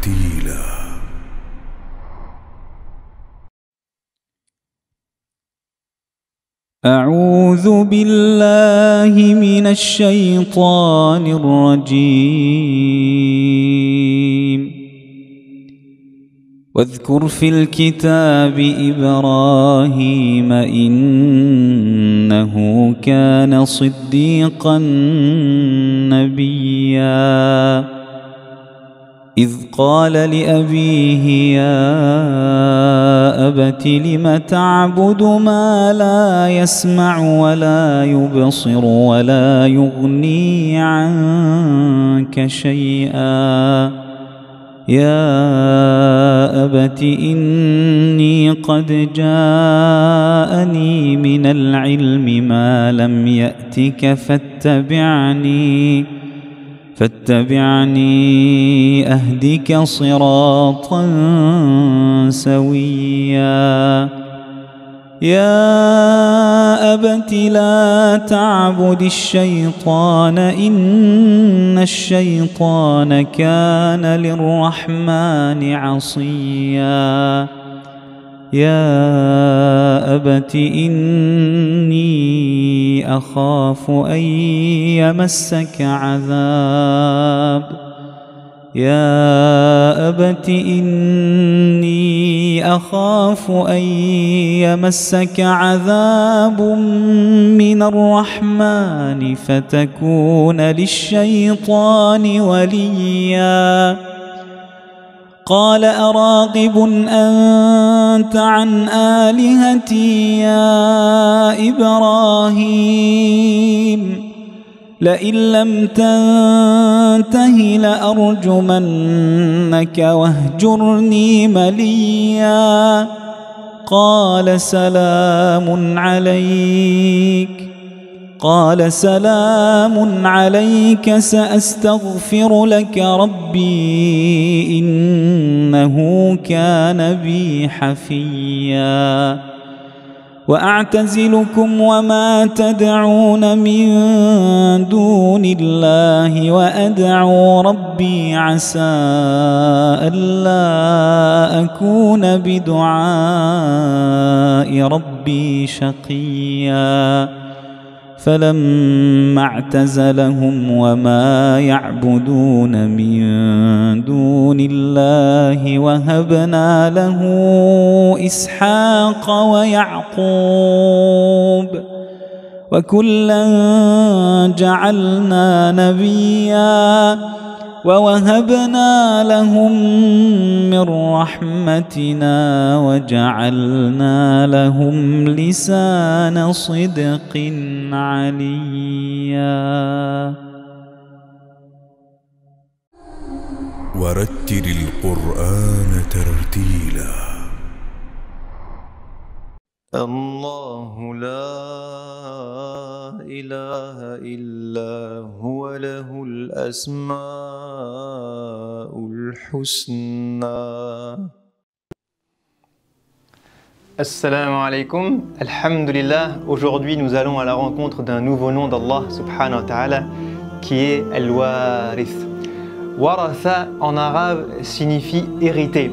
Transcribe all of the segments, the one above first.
ترتيلا. أعوذ بالله من الشيطان الرجيم. واذكر في الكتاب إبراهيم إنه كان صديقا نبيا إذ قال لأبيه يا أبت لم تعبد ما لا يسمع ولا يبصر ولا يغني عنك شيئا يا أبت إني قد جاءني من العلم ما لم يأتك فاتبعني أهدك صراطا سويا يا أبت لا تعبد الشيطان إن الشيطان كان للرحمن عصيا يا أبت إني أخاف أن يمسك عذاب يا أبت إني أخاف أن يمسك عذاب من الرحمن فتكون للشيطان وليا قال أراغب أنت عن آلهتي يا إبراهيم لئن لم تنته لأرجمنك واهجرني مليا قال سلام عليك سأستغفر لك ربي إنه كان بي حفيا وأعتزلكم وما تدعون من دون الله وأدعو ربي عسى ألا أكون بدعاء ربي شقيا فلما اعتزلهم وما يعبدون من دون الله وهبنا له إسحاق ويعقوب وكلا جعلنا نبيا ووهبنا لهم من رحمتنا وجعلنا لهم لسان صدق عليا ورتل القرآن ترتيلا. الله لا إله إلا هو له الأسماء الحسنى. Assalamu alaikum, alhamdulillah. Aujourd'hui nous allons à la rencontre d'un nouveau nom d'Allah subhanahu wa ta'ala qui est Al-Warith. Waratha en arabe signifie hériter.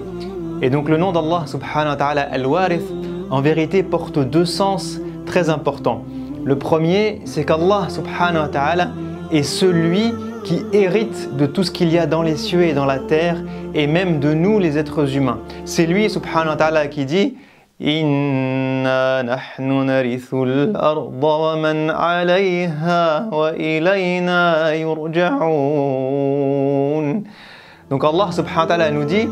Et donc le nom d'Allah subhanahu wa ta'ala Al-Warith en vérité porte deux sens très importants. Le premier, c'est qu'Allah subhanahu wa ta'ala est celui qui hérite de tout ce qu'il y a dans les cieux et dans la terre et même de nous les êtres humains. C'est lui subhanahu wa ta'ala qui dit Inna nahnu narithul arda wa man alayha wa ilayna yurja'un. Donc Allah subhanahu wa ta'ala nous dit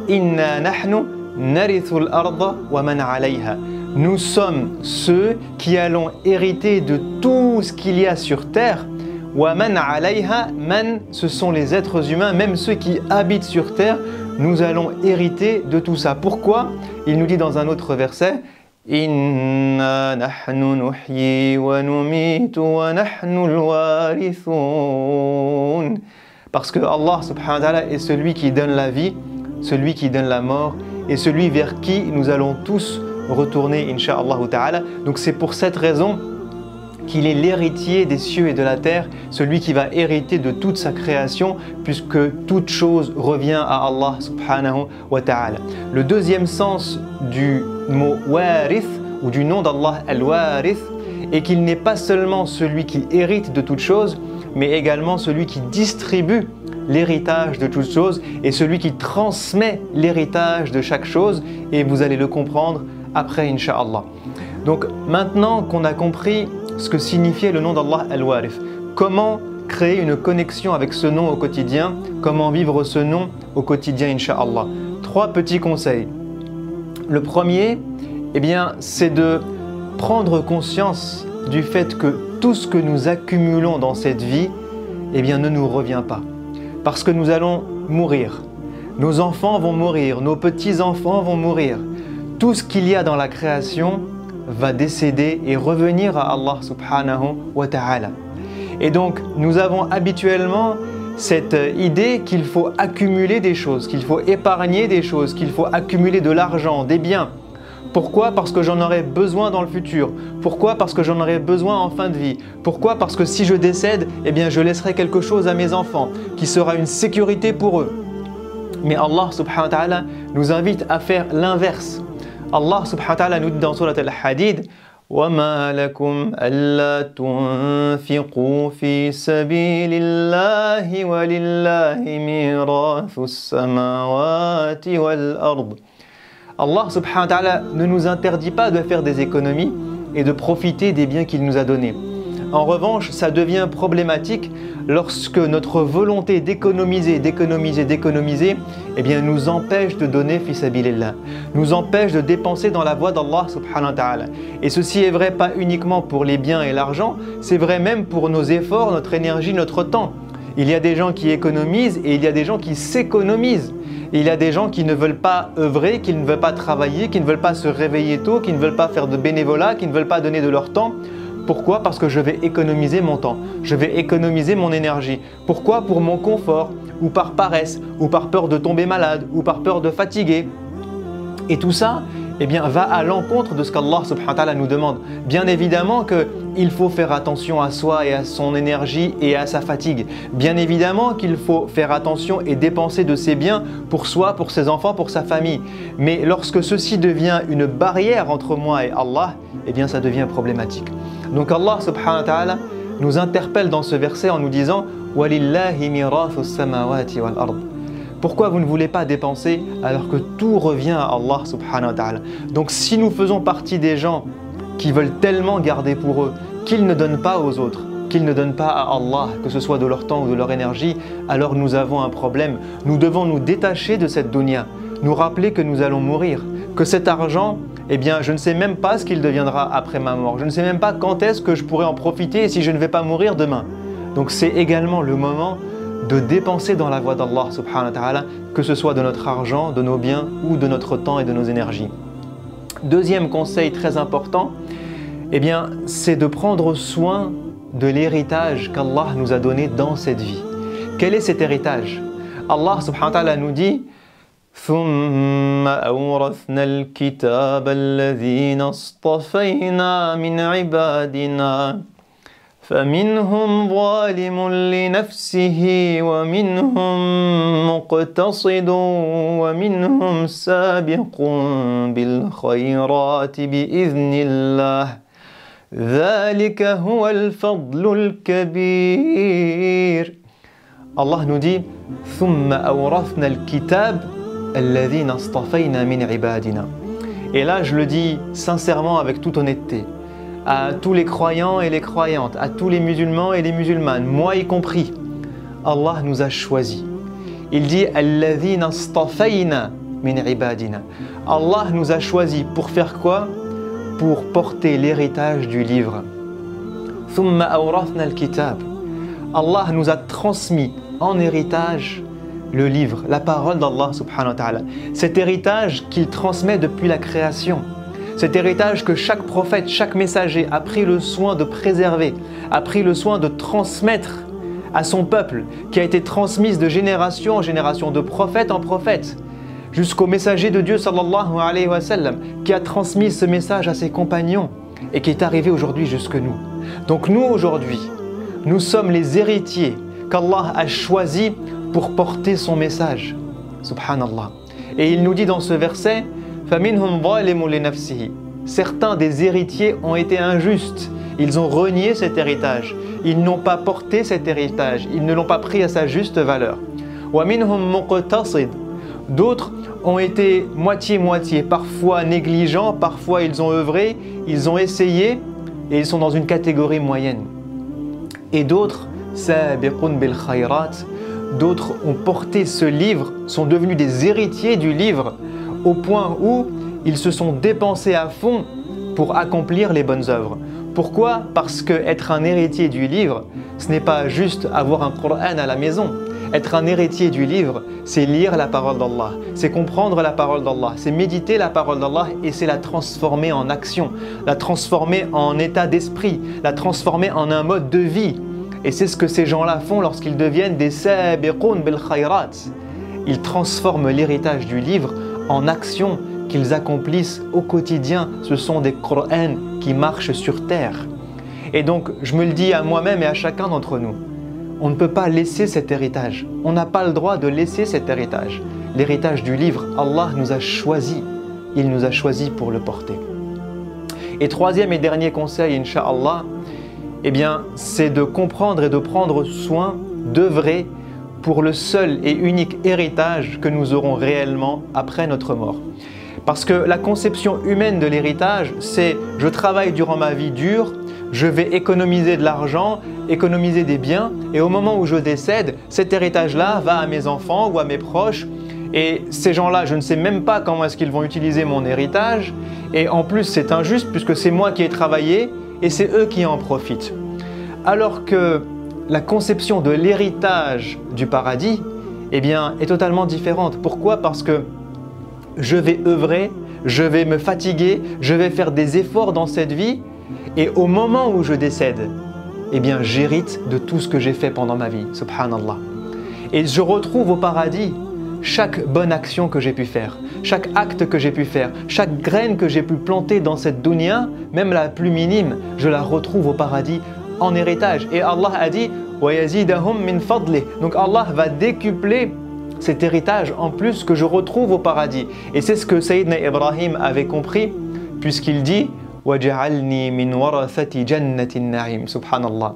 Inna nahnu narithul arda wa man alayha. Nous sommes ceux qui allons hériter de tout ce qu'il y a sur terre. Wa man alayha, man, ce sont les êtres humains, même ceux qui habitent sur terre, nous allons hériter de tout ça. Pourquoi? Il nous dit dans un autre verset Inna nahnu nuhyi wa numitu wa nahnu al-warithun. Parce que Allah subhanahu wa ta'ala est celui qui donne la vie, celui qui donne la mort et celui vers qui nous allons tous retourner, incha'Allah ta'ala. Donc c'est pour cette raison qu'il est l'héritier des cieux et de la terre, celui qui va hériter de toute sa création, puisque toute chose revient à Allah subhanahu wa ta'ala. Le deuxième sens du mot warith, ou du nom d'Allah al-warith, est qu'il n'est pas seulement celui qui hérite de toute chose, mais également celui qui distribue l'héritage de toute chose et celui qui transmet l'héritage de chaque chose, et vous allez le comprendre après, Inch'Allah. Donc maintenant qu'on a compris ce que signifiait le nom d'Allah al-Warith, comment créer une connexion avec ce nom au quotidien, comment vivre ce nom au quotidien, Inch'Allah. 3 petits conseils. Le premier, eh bien, c'est de prendre conscience du fait que tout ce que nous accumulons dans cette vie, eh bien, ne nous revient pas. Parce que nous allons mourir. Nos enfants vont mourir, nos petits-enfants vont mourir. Tout ce qu'il y a dans la création va décéder et revenir à Allah subhanahu wa ta'ala. Et donc, nous avons habituellement cette idée qu'il faut accumuler des choses, qu'il faut épargner des choses, qu'il faut accumuler de l'argent, des biens. Pourquoi? Parce que j'en aurai besoin dans le futur. Pourquoi? Parce que j'en aurai besoin en fin de vie. Pourquoi? Parce que si je décède, eh bien, je laisserai quelque chose à mes enfants qui sera une sécurité pour eux. Mais Allah subhanahu wa ta'ala nous invite à faire l'inverse. Allah subhanahu wa ta'ala nous dit dans Surat al-Hadid: وَمَا لَكُمْ أَلَّا تُنْفِقُوا فِي سَبِيلِ اللَّهِ وَلِلَّهِ مِيرَاثُ السَّمَاوَاتِ وَالْأَرْضِ. Allah subhanahu wa ta'ala ne nous interdit pas de faire des économies et de profiter des biens qu'il nous a donnés. En revanche, ça devient problématique lorsque notre volonté d'économiser, eh bien, nous empêche de donner fi sabilillah, nous empêche de dépenser dans la voie d'Allah subhanahu wa ta'ala. Et ceci est vrai pas uniquement pour les biens et l'argent, c'est vrai même pour nos efforts, notre énergie, notre temps. Il y a des gens qui économisent et il y a des gens qui s'économisent. Il y a des gens qui ne veulent pas œuvrer, qui ne veulent pas travailler, qui ne veulent pas se réveiller tôt, qui ne veulent pas faire de bénévolat, qui ne veulent pas donner de leur temps. Pourquoi? Parce que je vais économiser mon temps, je vais économiser mon énergie. Pourquoi? Pour mon confort, ou par paresse, ou par peur de tomber malade, ou par peur de fatiguer. Et tout ça, eh bien, va à l'encontre de ce qu'Allah subhanahu wa ta'ala nous demande. Bien évidemment qu'il faut faire attention à soi et à son énergie et à sa fatigue. Bien évidemment qu'il faut faire attention et dépenser de ses biens pour soi, pour ses enfants, pour sa famille. Mais lorsque ceci devient une barrière entre moi et Allah, eh bien, ça devient problématique. Donc Allah subhanahu wa ta'ala nous interpelle dans ce verset en nous disant « Walillahi mirathu samawati wal ard ». Pourquoi vous ne voulez pas dépenser alors que tout revient à Allah subhanahu wa ta'ala? Donc si nous faisons partie des gens qui veulent tellement garder pour eux, qu'ils ne donnent pas aux autres, qu'ils ne donnent pas à Allah, que ce soit de leur temps ou de leur énergie, alors nous avons un problème. Nous devons nous détacher de cette dunya, nous rappeler que nous allons mourir, que cet argent, eh bien, je ne sais même pas ce qu'il deviendra après ma mort. Je ne sais même pas quand est-ce que je pourrai en profiter et si je ne vais pas mourir demain. Donc c'est également le moment de dépenser dans la voie d'Allah subhanahu wa ta'ala, que ce soit de notre argent, de nos biens ou de notre temps et de nos énergies. Deuxième conseil très important, eh bien, c'est de prendre soin de l'héritage qu'Allah nous a donné dans cette vie. Quel est cet héritage? Allah subhanahu wa ta'ala nous dit ثم أورثنا الكتاب الذين اصطفينا من عبادنا فمنهم ظالم لنفسه ومنهم مقتصد ومنهم سابق بالخيرات بإذن الله ذلك هو الفضل الكبير. Allah nous dit ثم أورثنا الكتاب الذين اصطفينا من عبادنا. Et là, je le dis sincèrement avec toute honnêteté, à tous les croyants et les croyantes, à tous les musulmans et les musulmanes, moi y compris, Allah nous a choisis. Il dit الذين اصطفينا من عبادنا. Allah nous a choisis pour faire quoi? Pour porter l'héritage du livre. ثم أورثنا الكتاب. Allah nous a transmis en héritage le livre, la parole d'Allah subhanahu wa ta'ala. Cet héritage qu'il transmet depuis la création. Cet héritage que chaque prophète, chaque messager a pris le soin de préserver, a pris le soin de transmettre à son peuple, qui a été transmise de génération en génération, de prophète en prophète, jusqu'au messager de Dieu sallallahu alayhi wa sallam, qui a transmis ce message à ses compagnons et qui est arrivé aujourd'hui jusque nous. Donc nous aujourd'hui, nous sommes les héritiers qu'Allah a choisis pour porter son message. Subhanallah. Et il nous dit dans ce verset, فَمِنْهُمْ ظَالِمٌ لِنَفْسِهِ. Certains des héritiers ont été injustes. Ils ont renié cet héritage. Ils n'ont pas porté cet héritage. Ils ne l'ont pas pris à sa juste valeur. وَمِنْهُمْ مُقْتَصِدٌ. D'autres ont été moitié-moitié, parfois négligents, parfois ils ont œuvré, ils ont essayé et ils sont dans une catégorie moyenne. Et d'autres, سَابِقٌ بِالْخَيْرَاتِ. D'autres ont porté ce livre, sont devenus des héritiers du livre, au point où ils se sont dépensés à fond pour accomplir les bonnes œuvres. Pourquoi? Parce que être un héritier du livre, ce n'est pas juste avoir un Coran à la maison. Être un héritier du livre, c'est lire la parole d'Allah, c'est comprendre la parole d'Allah, c'est méditer la parole d'Allah et c'est la transformer en action, la transformer en état d'esprit, la transformer en un mode de vie. Et c'est ce que ces gens-là font lorsqu'ils deviennent des sabiqun bil khayrat. Ils transforment l'héritage du livre en action qu'ils accomplissent au quotidien. Ce sont des Qur'ans qui marchent sur terre. Et donc, je me le dis à moi-même et à chacun d'entre nous, on ne peut pas laisser cet héritage. On n'a pas le droit de laisser cet héritage. L'héritage du livre, Allah nous a choisis. Il nous a choisis pour le porter. Et troisième et dernier conseil, Inch'Allah, eh bien, c'est de comprendre et de prendre soin, d'œuvrer pour le seul et unique héritage que nous aurons réellement après notre mort. Parce que la conception humaine de l'héritage, c'est « je travaille durant ma vie dure, je vais économiser de l'argent, économiser des biens, et au moment où je décède, cet héritage-là va à mes enfants ou à mes proches, et ces gens-là, je ne sais même pas comment est-ce qu'ils vont utiliser mon héritage, et en plus c'est injuste puisque c'est moi qui ai travaillé, et c'est eux qui en profitent. » Alors que la conception de l'héritage du paradis, eh bien, est totalement différente. Pourquoi? Parce que je vais œuvrer, je vais me fatiguer, je vais faire des efforts dans cette vie, et au moment où je décède, eh bien, j'hérite de tout ce que j'ai fait pendant ma vie. Subhanallah. Et je retrouve au paradis chaque bonne action que j'ai pu faire, chaque acte que j'ai pu faire, chaque graine que j'ai pu planter dans cette dunya, même la plus minime, je la retrouve au paradis en héritage. Et Allah a dit وَيَزِيدَهُمْ مِنْ فَضْلِهِ. Donc Allah va décupler cet héritage en plus que je retrouve au paradis. Et c'est ce que Sayyidina Ibrahim avait compris, puisqu'il dit وَجَعَلْنِي مِنْ وَرَثَةِ جَنَّةِ النَّعِيمِ. Subhanallah.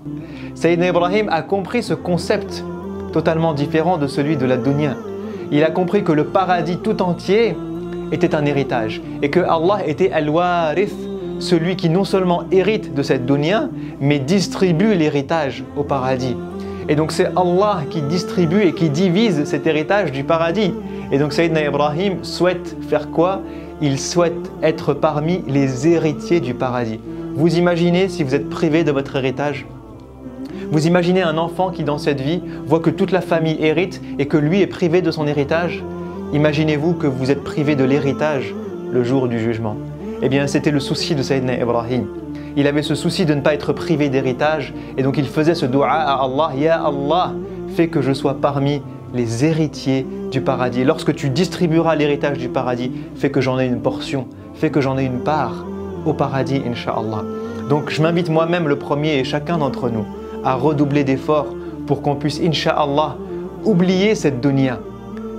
Sayyidina Ibrahim a compris ce concept totalement différent de celui de la dunya. Il a compris que le paradis tout entier était un héritage et que Allah était al-warith, celui qui non seulement hérite de cette dunya, mais distribue l'héritage au paradis. Et donc c'est Allah qui distribue et qui divise cet héritage du paradis. Et donc Sayyidina Ibrahim souhaite faire quoi? Il souhaite être parmi les héritiers du paradis. Vous imaginez si vous êtes privé de votre héritage? Vous imaginez un enfant qui dans cette vie voit que toute la famille hérite et que lui est privé de son héritage? Imaginez-vous que vous êtes privé de l'héritage le jour du jugement. Eh bien c'était le souci de Sayyidina Ibrahim. Il avait ce souci de ne pas être privé d'héritage et donc il faisait ce dua à Allah, Ya Allah, fais que je sois parmi les héritiers du paradis. Lorsque tu distribueras l'héritage du paradis, fais que j'en ai une portion, fais que j'en ai une part au paradis, Inch'Allah. Donc je m'invite moi-même le premier et chacun d'entre nous à redoubler d'efforts pour qu'on puisse, Inch'Allah, oublier cette dunya,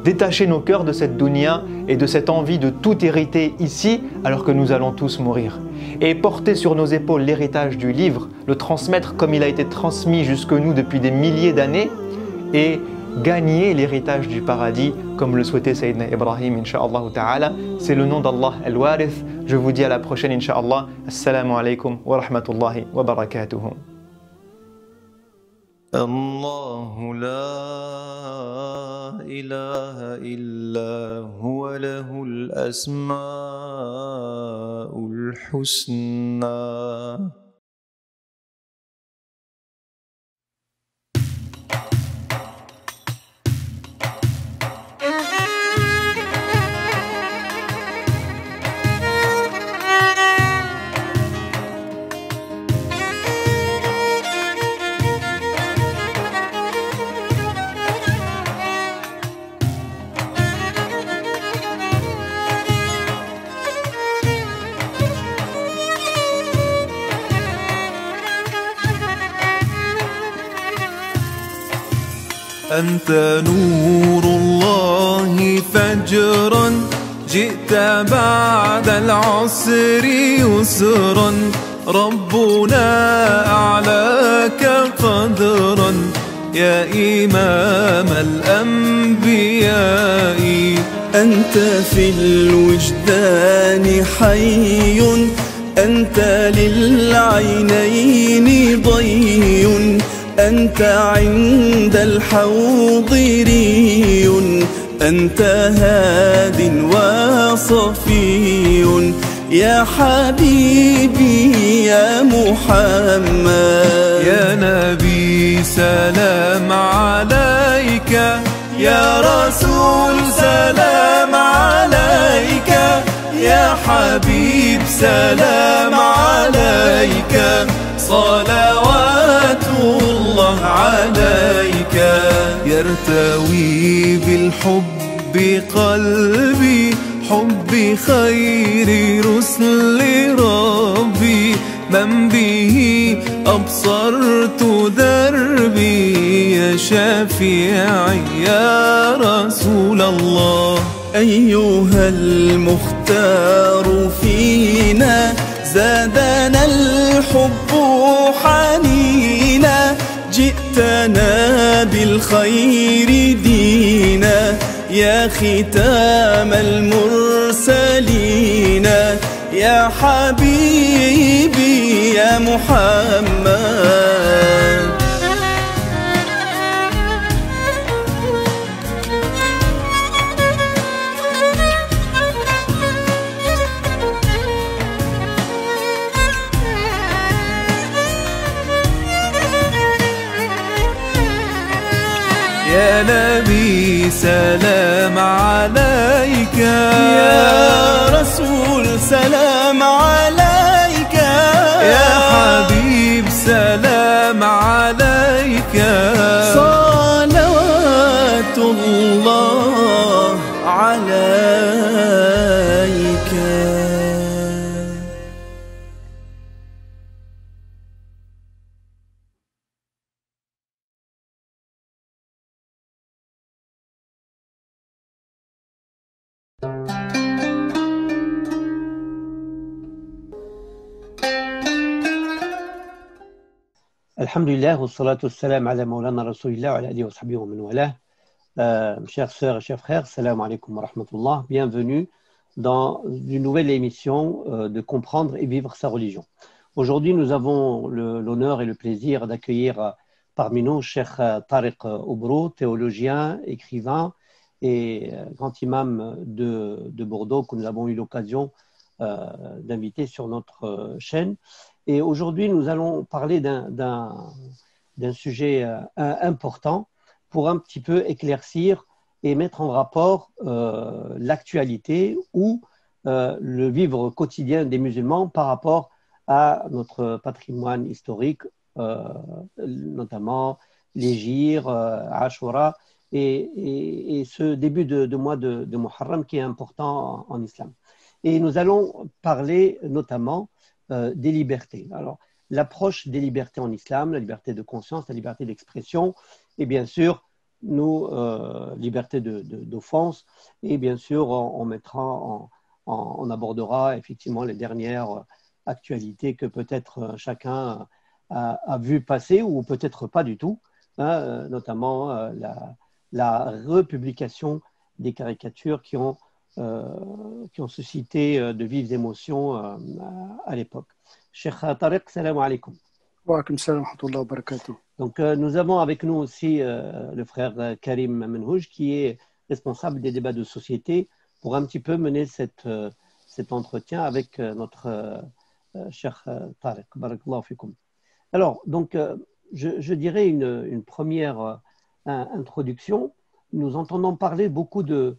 détacher nos cœurs de cette dunya et de cette envie de tout hériter ici alors que nous allons tous mourir. Et porter sur nos épaules l'héritage du livre, le transmettre comme il a été transmis jusque nous depuis des milliers d'années et gagner l'héritage du paradis comme le souhaitait Sayyidina Ibrahim, Inch'Allah ta'ala. C'est le nom d'Allah al-Warith. Je vous dis à la prochaine, Inch'Allah. Assalamu alaikum wa rahmatullahi wa barakatuhu. الله لا إله إلا هو له الأسماء الحسنى أنت نور الله فجرا جئت بعد العسر يسرا ربنا أعلاك قدرا يا إمام الأنبياء أنت في الوجدان حي أنت للعينين ضي أنت عند الحوض ري أنت هاد وصفي يا حبيبي يا محمد يا نبي سلام عليك يا رسول سلام عليك يا حبيب سلام عليك صلوات الله عليك يرتوي بالحب قلبي حب خير رسل ربي من به أبصرت دربي يا شفيعي يا رسول الله أيها المختار فينا زادنا الحب حنينا جئتنا بالخير دينا يا ختام المرسلين يا حبيبي يا محمد يا نبي سلام عليك يا رسول سلام عليك يا حبيب سلام عليك صلوات الله عليك Alhamdulillah, wa salatu wassalam ala maulana rasulillah wa ala alihi wa sahbihi wa man walah. Chères sœurs et chers frères, salam alaikum wa rahmatullah. Bienvenue dans une nouvelle émission de Comprendre et vivre sa religion. Aujourd'hui, nous avons l'honneur et le plaisir d'accueillir parmi nous Cheikh Tariq Obro, théologien, écrivain et grand imam de Bordeaux que nous avons eu l'occasion d'inviter sur notre chaîne. Et aujourd'hui, nous allons parler d'un sujet important pour un petit peu éclaircir et mettre en rapport l'actualité ou le vivre quotidien des musulmans par rapport à notre patrimoine historique, notamment l'Hégire, Ashura et ce début de mois de Muharram qui est important en islam. Et nous allons parler notamment des libertés. Alors, l'approche des libertés en islam, la liberté de conscience, la liberté d'expression, et bien sûr, liberté d'offense, et bien sûr, on abordera effectivement les dernières actualités que peut-être chacun a vu passer ou peut-être pas du tout, hein, notamment la republication des caricatures qui ont suscité de vives émotions à l'époque. Cheikh Tariq, salam alaikum. Wa alaikum salam wa rahmatullahi wa barakatuh. Donc, nous avons avec nous aussi le frère Karim Menhouj, qui est responsable des débats de société, pour un petit peu mener cet entretien avec notre Cheikh Tariq. Barakallahu fikum. Alors, donc, je dirais une première introduction. Nous entendons parler beaucoup de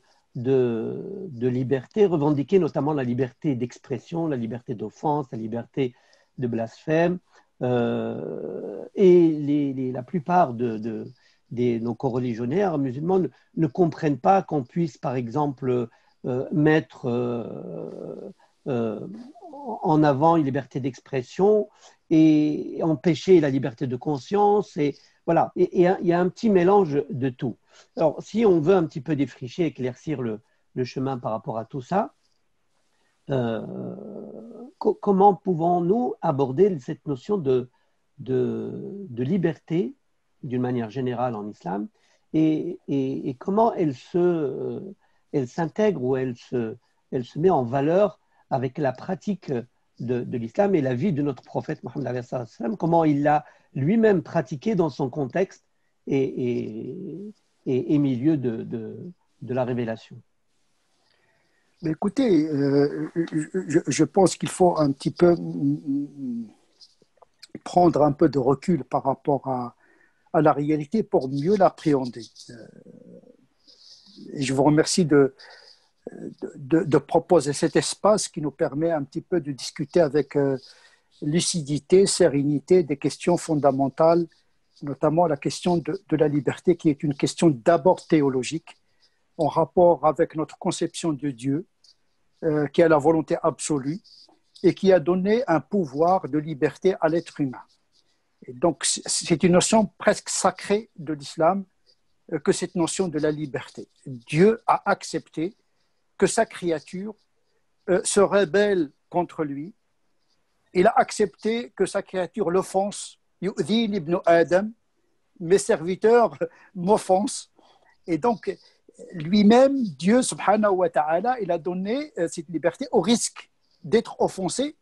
liberté, revendiquer notamment la liberté d'expression, la liberté d'offense, la liberté de blasphème. Et la plupart de nos coreligionnaires musulmans ne comprennent pas qu'on puisse, par exemple, mettre en avant une liberté d'expression et empêcher la liberté de conscience et voilà, il y a un petit mélange de tout. Alors, si on veut un petit peu défricher, éclaircir le chemin par rapport à tout ça, comment pouvons-nous aborder cette notion de liberté d'une manière générale en islam et comment elle s'intègre ou elle se met en valeur avec la pratique de l'islam et la vie de notre prophète Mohammed alayhi salam, comment il l'a lui-même pratiqué dans son contexte et milieu de la révélation. Mais écoutez, je pense qu'il faut un petit peu prendre un peu de recul par rapport à la réalité pour mieux l'appréhender. Et je vous remercie de proposer cet espace qui nous permet un petit peu de discuter avec lucidité, sérénité des questions fondamentales, notamment la question de la liberté, qui est une question d'abord théologique, en rapport avec notre conception de Dieu, qui a la volonté absolue et qui a donné un pouvoir de liberté à l'être humain. Et donc, c'est une notion presque sacrée de l'islam que cette notion de la liberté. Dieu a accepté que sa créature se rebelle contre lui. Il a accepté que sa créature l'offense. Yu'dhin ibn Adam, mes serviteurs m'offensent. Et donc, lui-même, Dieu, subhanahu wa ta'ala, il a donné cette liberté au risque d'être offensé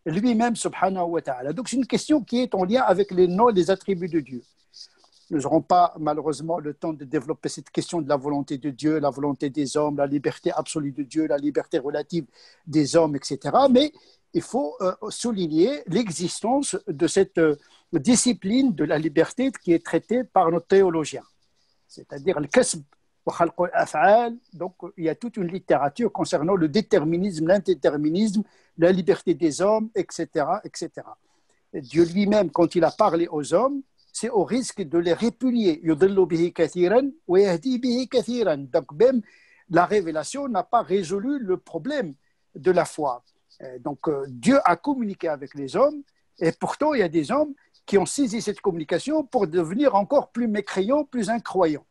lui-même, subhanahu wa ta'ala. Donc, c'est une question qui est en lien avec les noms et les attributs de Dieu. Nous n'aurons pas, malheureusement, le temps de développer cette question de la volonté de Dieu, la volonté des hommes, la liberté absolue de Dieu, la liberté relative des hommes, etc. Mais il faut souligner l'existence de cette discipline de la liberté qui est traitée par nos théologiens. C'est-à-dire le kasb wa khalq al-af'al. Donc, il y a toute une littérature concernant le déterminisme, l'indéterminisme, la liberté des hommes, etc., etc. Et Dieu lui-même, quand il a parlé aux hommes, c'est au risque de les répudier. Yudillu bihi kathiran wa yahdi bihi kathiran. Donc, même la révélation n'a pas résolu le problème de la foi. Donc, Dieu a communiqué avec les hommes, et pourtant, il y a des hommes qui ont saisi cette communication pour devenir encore plus mécréants, plus incroyants.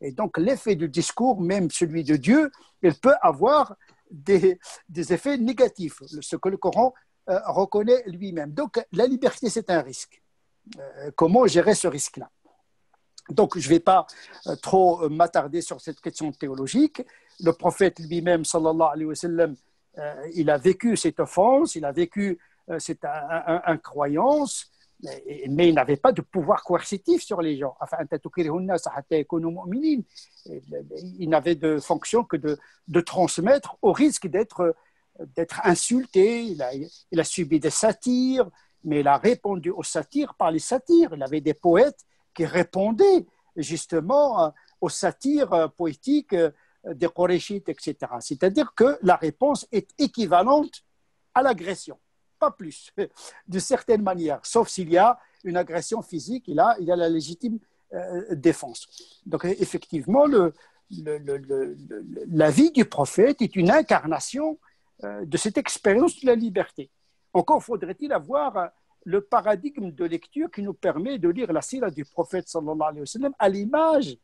Et donc, l'effet du discours, même celui de Dieu, il peut avoir des effets négatifs, ce que le Coran reconnaît lui-même. Donc, la liberté, c'est un risque. Comment gérer ce risque-là? Donc, je ne vais pas trop m'attarder sur cette question théologique. Le prophète lui-même, sallallahu alayhi wa sallam, il a vécu cette offense, il a vécu cette incroyance, mais il n'avait pas de pouvoir coercitif sur les gens. Il n'avait de fonction que de transmettre au risque d'être insulté. Il a subi des satires, mais il a répondu aux satires par les satires. Il avait des poètes qui répondaient justement aux satires poétiques des Qurayshites, etc. C'est-à-dire que la réponse est équivalente à l'agression, pas plus, de certaine manière, sauf s'il y a une agression physique, il y a la légitime défense. Donc effectivement, la vie du prophète est une incarnation de cette expérience de la liberté. Encore faudrait-il avoir le paradigme de lecture qui nous permet de lire la sira du prophète sallallahu alayhi wa sallam à l'image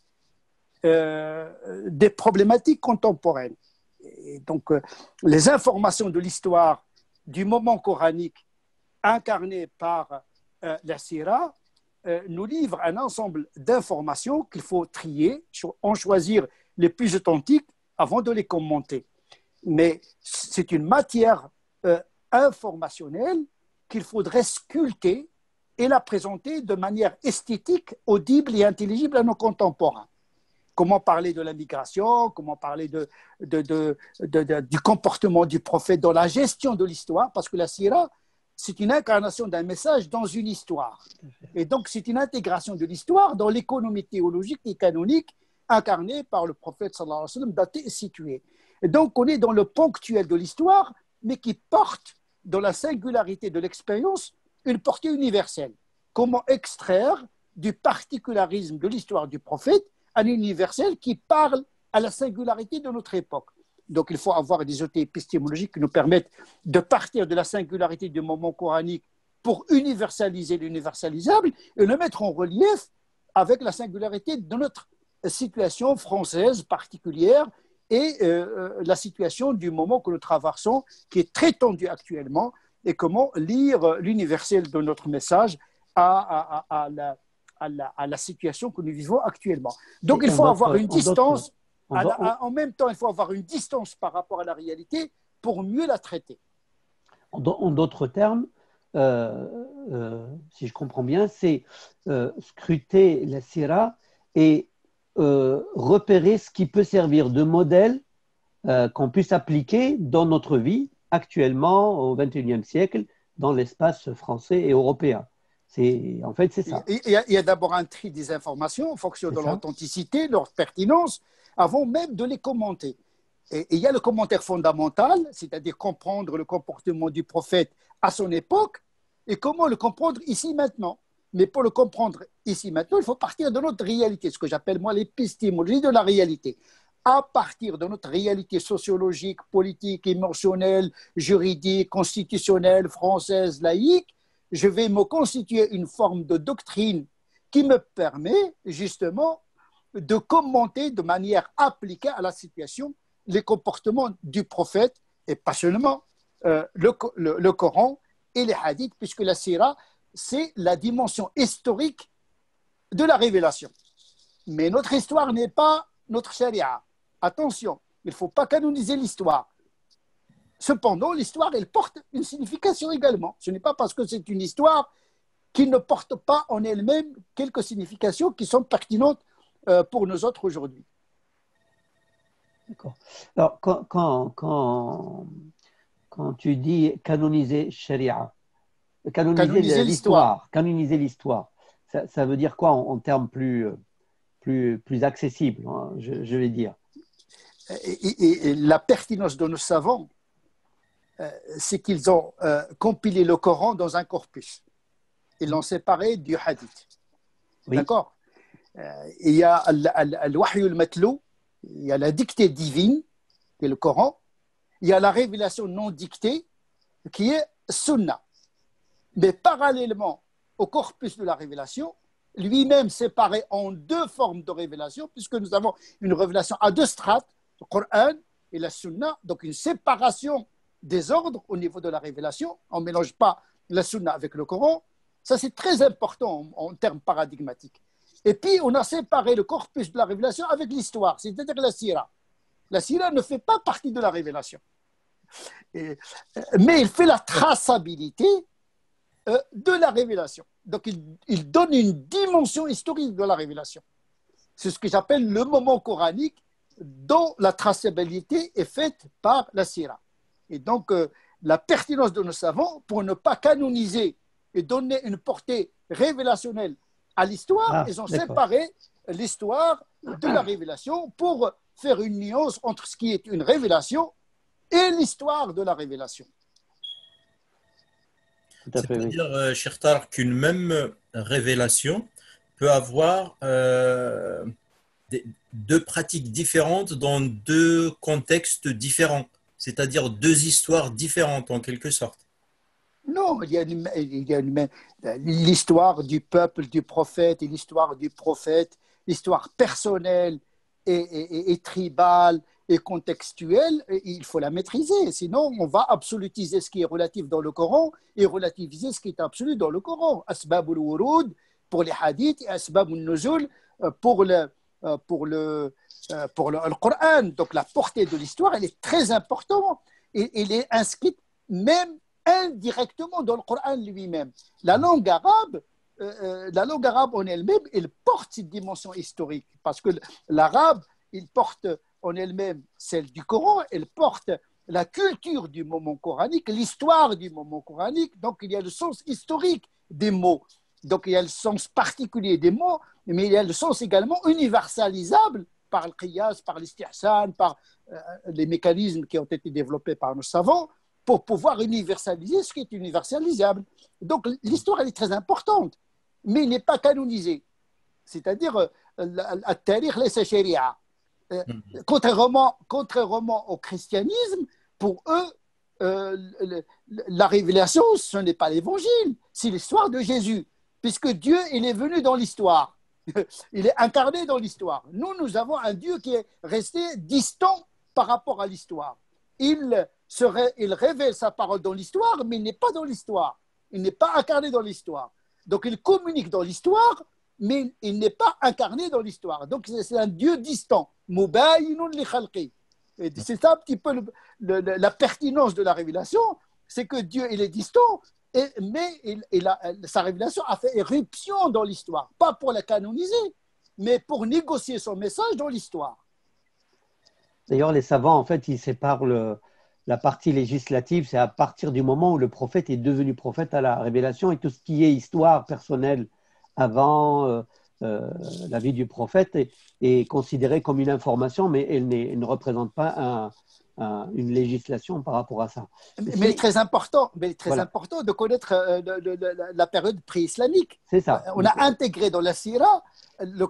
des problématiques contemporaines. Et donc, les informations de l'histoire du moment coranique incarnées par la sira nous livrent un ensemble d'informations qu'il faut trier, en choisir les plus authentiques avant de les commenter. Mais c'est une matière informationnelle qu'il faudrait sculpter et la présenter de manière esthétique, audible et intelligible à nos contemporains. Comment parler de la migration, comment parler du comportement du prophète dans la gestion de l'histoire, parce que la sira, c'est une incarnation d'un message dans une histoire. Et donc, c'est une intégration de l'histoire dans l'économie théologique et canonique incarnée par le prophète sallallahu alayhi wa sallam, daté et situé. Et donc, on est dans le ponctuel de l'histoire, mais qui porte dans la singularité de l'expérience une portée universelle. Comment extraire du particularisme de l'histoire du prophète un universel qui parle à la singularité de notre époque. Donc il faut avoir des outils épistémologiques qui nous permettent de partir de la singularité du moment coranique pour universaliser l'universalisable et le mettre en relief avec la singularité de notre situation française particulière et la situation du moment que nous traversons, qui est très tendue actuellement, et comment lire l'universel de notre message à la situation que nous vivons actuellement. Donc, il faut avoir une distance, en même temps, il faut avoir une distance par rapport à la réalité pour mieux la traiter. En d'autres termes, si je comprends bien, c'est scruter la sira et repérer ce qui peut servir de modèle qu'on puisse appliquer dans notre vie actuellement au XXIe siècle dans l'espace français et européen. En fait, c'est ça. Il y a d'abord un tri des informations en fonction de leur authenticité, leur pertinence, avant même de les commenter. Et il y a le commentaire fondamental, c'est-à-dire comprendre le comportement du prophète à son époque et comment le comprendre ici maintenant. Mais pour le comprendre ici maintenant, il faut partir de notre réalité, ce que j'appelle moi l'épistémologie de la réalité. À partir de notre réalité sociologique, politique, émotionnelle, juridique, constitutionnelle, française, laïque, je vais me constituer une forme de doctrine qui me permet justement de commenter de manière appliquée à la situation les comportements du prophète et pas seulement le Coran et les hadiths, puisque la sira, c'est la dimension historique de la révélation. Mais notre histoire n'est pas notre sharia. Attention, il ne faut pas canoniser l'histoire. Cependant, l'histoire, elle porte une signification également. Ce n'est pas parce que c'est une histoire qui ne porte pas en elle-même quelques significations qui sont pertinentes pour nous autres aujourd'hui. D'accord. Alors, quand tu dis canoniser sharia, canoniser l'histoire, ça veut dire quoi en termes plus accessibles, hein, je vais dire. Et la pertinence de nos savants, c'est qu'ils ont compilé le Coran dans un corpus. Ils l'ont séparé du hadith. Oui. D'accord. Il y a al-wahy al-matlou, il y a la dictée divine, qui est le Coran. Il y a la révélation non dictée, qui est Sunna. Mais parallèlement au corpus de la révélation, lui-même séparé en deux formes de révélation, puisque nous avons une révélation à deux strates, le Coran et la Sunna, donc une séparation des ordres au niveau de la révélation. On ne mélange pas la Sunna avec le Coran. Ça, c'est très important en termes paradigmatiques. Et puis, on a séparé le corpus de la révélation avec l'histoire, c'est-à-dire la sira. La sira ne fait pas partie de la révélation. Mais il fait la traçabilité de la révélation. Donc, il donne une dimension historique de la révélation. C'est ce que j'appelle le moment coranique dont la traçabilité est faite par la sira. Et donc, la pertinence de nos savants, pour ne pas canoniser et donner une portée révélationnelle à l'histoire, ils ont séparé l'histoire de la révélation pour faire une nuance entre ce qui est une révélation et l'histoire de la révélation. C'est-à-dire, cher Tarek, qu'une même révélation peut avoir deux pratiques différentes dans deux contextes différents, c'est-à-dire deux histoires différentes en quelque sorte. Non, il y a l'histoire du peuple, du prophète, et l'histoire du prophète, l'histoire personnelle et tribale et contextuelle, il faut la maîtriser. Sinon, on va absolutiser ce qui est relatif dans le Coran et relativiser ce qui est absolu dans le Coran. Asbab al-wurud pour les hadiths et asbab al-nuzul pour le Coran. Donc, la portée de l'histoire, elle est très importante et elle est inscrite même indirectement dans le Coran lui-même. La langue arabe en elle-même, elle porte cette dimension historique parce que l'arabe, il porte en elle-même celle du Coran, elle porte la culture du moment coranique, l'histoire du moment coranique, donc il y a le sens historique des mots, donc il y a le sens particulier des mots, mais il y a le sens également universalisable par le qiyas, par l'istihsan, par les mécanismes qui ont été développés par nos savants, pour pouvoir universaliser ce qui est universalisable. Donc l'histoire, elle est très importante, mais il n'est pas canonisé. C'est-à-dire, al-tarikh laysa sharia. Contrairement au christianisme, pour eux, la révélation, ce n'est pas l'évangile, c'est l'histoire de Jésus, puisque Dieu, il est venu dans l'histoire. Il est incarné dans l'histoire. Nous avons un Dieu qui est resté distant par rapport à l'histoire. Il révèle sa parole dans l'histoire, mais il n'est pas dans l'histoire. Il n'est pas incarné dans l'histoire. Donc il communique dans l'histoire, mais il n'est pas incarné dans l'histoire. Donc c'est un Dieu distant. Mubayinun li khalqi. Et c'est ça un petit peu la pertinence de la révélation, c'est que Dieu il est distant, mais sa révélation a fait éruption dans l'histoire, pas pour la canoniser, mais pour négocier son message dans l'histoire. D'ailleurs, les savants, en fait, ils séparent la partie législative, c'est à partir du moment où le prophète est devenu prophète à la révélation, et tout ce qui est histoire personnelle avant la vie du prophète est considéré comme une information, mais elle ne représente pas une législation par rapport à ça. Mais il est très important, important de connaître la période pré-islamique. C'est ça. On a intégré dans la Sira le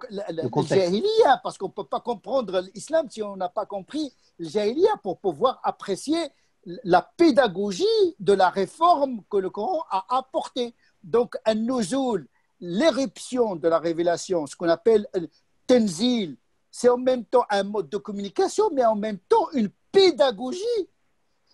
Jahiliya, parce qu'on ne peut pas comprendre l'islam si on n'a pas compris le Jahiliya pour pouvoir apprécier la pédagogie de la réforme que le Coran a apportée. Donc, un nuzul, l'éruption de la révélation, ce qu'on appelle tenzil, c'est en même temps un mode de communication, mais en même temps une pédagogie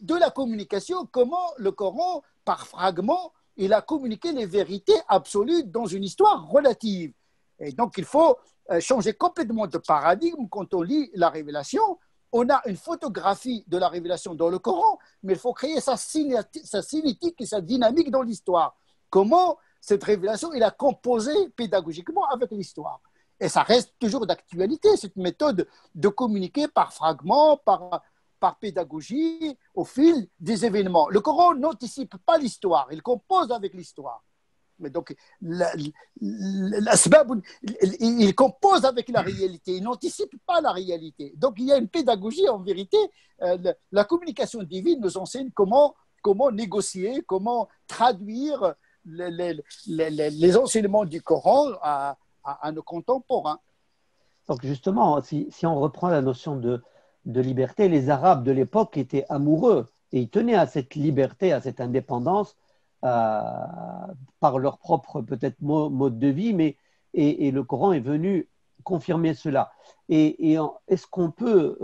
de la communication, comment le Coran, par fragments, il a communiqué les vérités absolues dans une histoire relative. Et donc, il faut changer complètement de paradigme quand on lit la révélation. On a une photographie de la révélation dans le Coran, mais il faut créer sa cinétique et sa dynamique dans l'histoire. Comment cette révélation, il a composé pédagogiquement avec l'histoire. Et ça reste toujours d'actualité, cette méthode de communiquer par fragments, par pédagogie, au fil des événements. Le Coran n'anticipe pas l'histoire, il compose avec l'histoire. Mais donc, il compose avec la réalité, il n'anticipe pas la réalité. Donc, il y a une pédagogie, en vérité. La communication divine nous enseigne comment négocier, comment traduire les enseignements du Coran à nos contemporains. Donc justement, si on reprend la notion de liberté, les Arabes de l'époque étaient amoureux et ils tenaient à cette liberté, à cette indépendance par leur propre peut-être mode de vie, mais et le Coran est venu confirmer cela. Et est-ce qu'on peut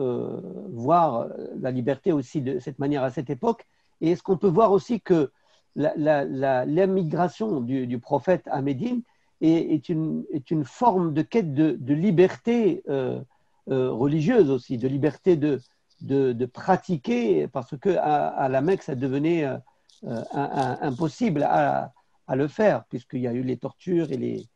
voir la liberté aussi de cette manière à cette époque? Et est-ce qu'on peut voir aussi que l'émigration du prophète à Médine est une forme de quête de liberté religieuse aussi, de liberté de pratiquer, parce qu'à la Mecque, ça devenait impossible à le faire, puisqu'il y a eu les tortures et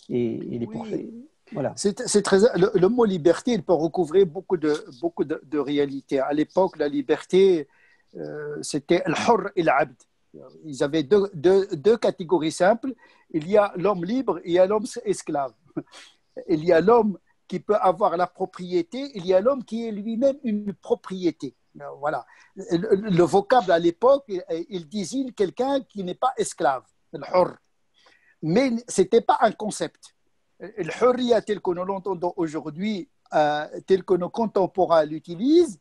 les poursuites. Voilà. Le mot liberté, il peut recouvrir beaucoup de réalités. À l'époque, la liberté, c'était al-hurr et l'abd. Ils avaient deux catégories simples. Il y a l'homme libre et il y a l'homme esclave. Il y a l'homme qui peut avoir la propriété, il y a l'homme qui est lui-même une propriété. Voilà. Le vocable à l'époque, il désigne quelqu'un qui n'est pas esclave, al-hurr. Mais ce n'était pas un concept. Al-hurriya tel que nous l'entendons aujourd'hui, tel que nos contemporains l'utilisent,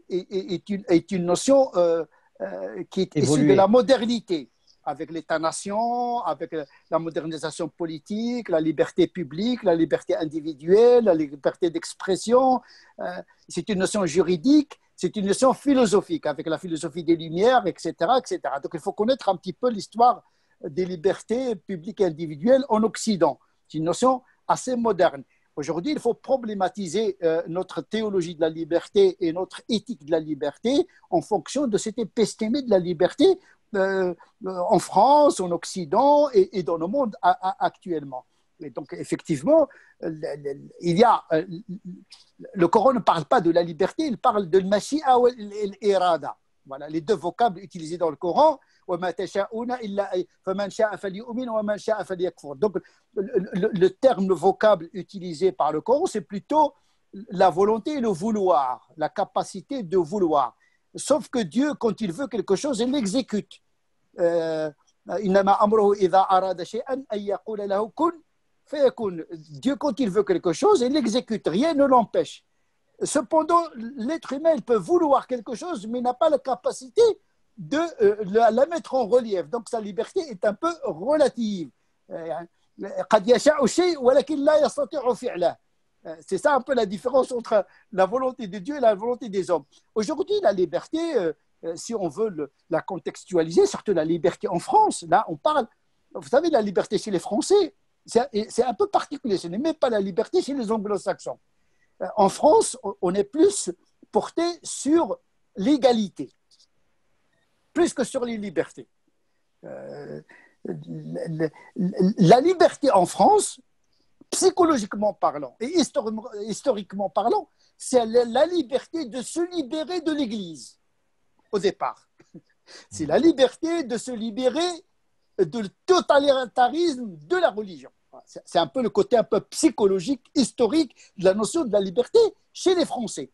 est une notion qui est issue de la modernité, avec l'État-nation, avec la modernisation politique, la liberté publique, la liberté individuelle, la liberté d'expression. C'est une notion juridique, c'est une notion philosophique, avec la philosophie des Lumières, etc., etc. Donc il faut connaître un petit peu l'histoire des libertés publiques et individuelles en Occident. C'est une notion assez moderne. Aujourd'hui, il faut problématiser notre théologie de la liberté et notre éthique de la liberté en fonction de cette épistémie de la liberté en France, en Occident et dans le monde actuellement. Et donc, effectivement, le Coran ne parle pas de la liberté, il parle de l'mashi'a ou l'irada. Voilà, les deux vocables utilisés dans le Coran. Donc, le terme, le vocable utilisé par le Coran, c'est plutôt la volonté et le vouloir, la capacité de vouloir. Sauf que Dieu, quand il veut quelque chose, il l'exécute. Dieu, quand il veut quelque chose, il l'exécute. Rien ne l'empêche. Cependant, l'être humain il peut vouloir quelque chose, mais n'a pas la capacité de la mettre en relief. Donc, sa liberté est un peu relative. قد يشاء الشيء ولكن لا يستطيع فعله. C'est ça un peu la différence entre la volonté de Dieu et la volonté des hommes. Aujourd'hui, la liberté, si on veut la contextualiser, surtout la liberté en France, là on parle, vous savez, la liberté chez les Français, c'est un peu particulier, ce n'est même pas la liberté chez les anglo-saxons. En France, on est plus porté sur l'égalité, plus que sur les libertés. La liberté en France, psychologiquement parlant et historiquement parlant, c'est la liberté de se libérer de l'Église au départ. C'est la liberté de se libérer du totalitarisme de la religion. C'est un peu le côté un peu psychologique, historique de la notion de la liberté chez les Français.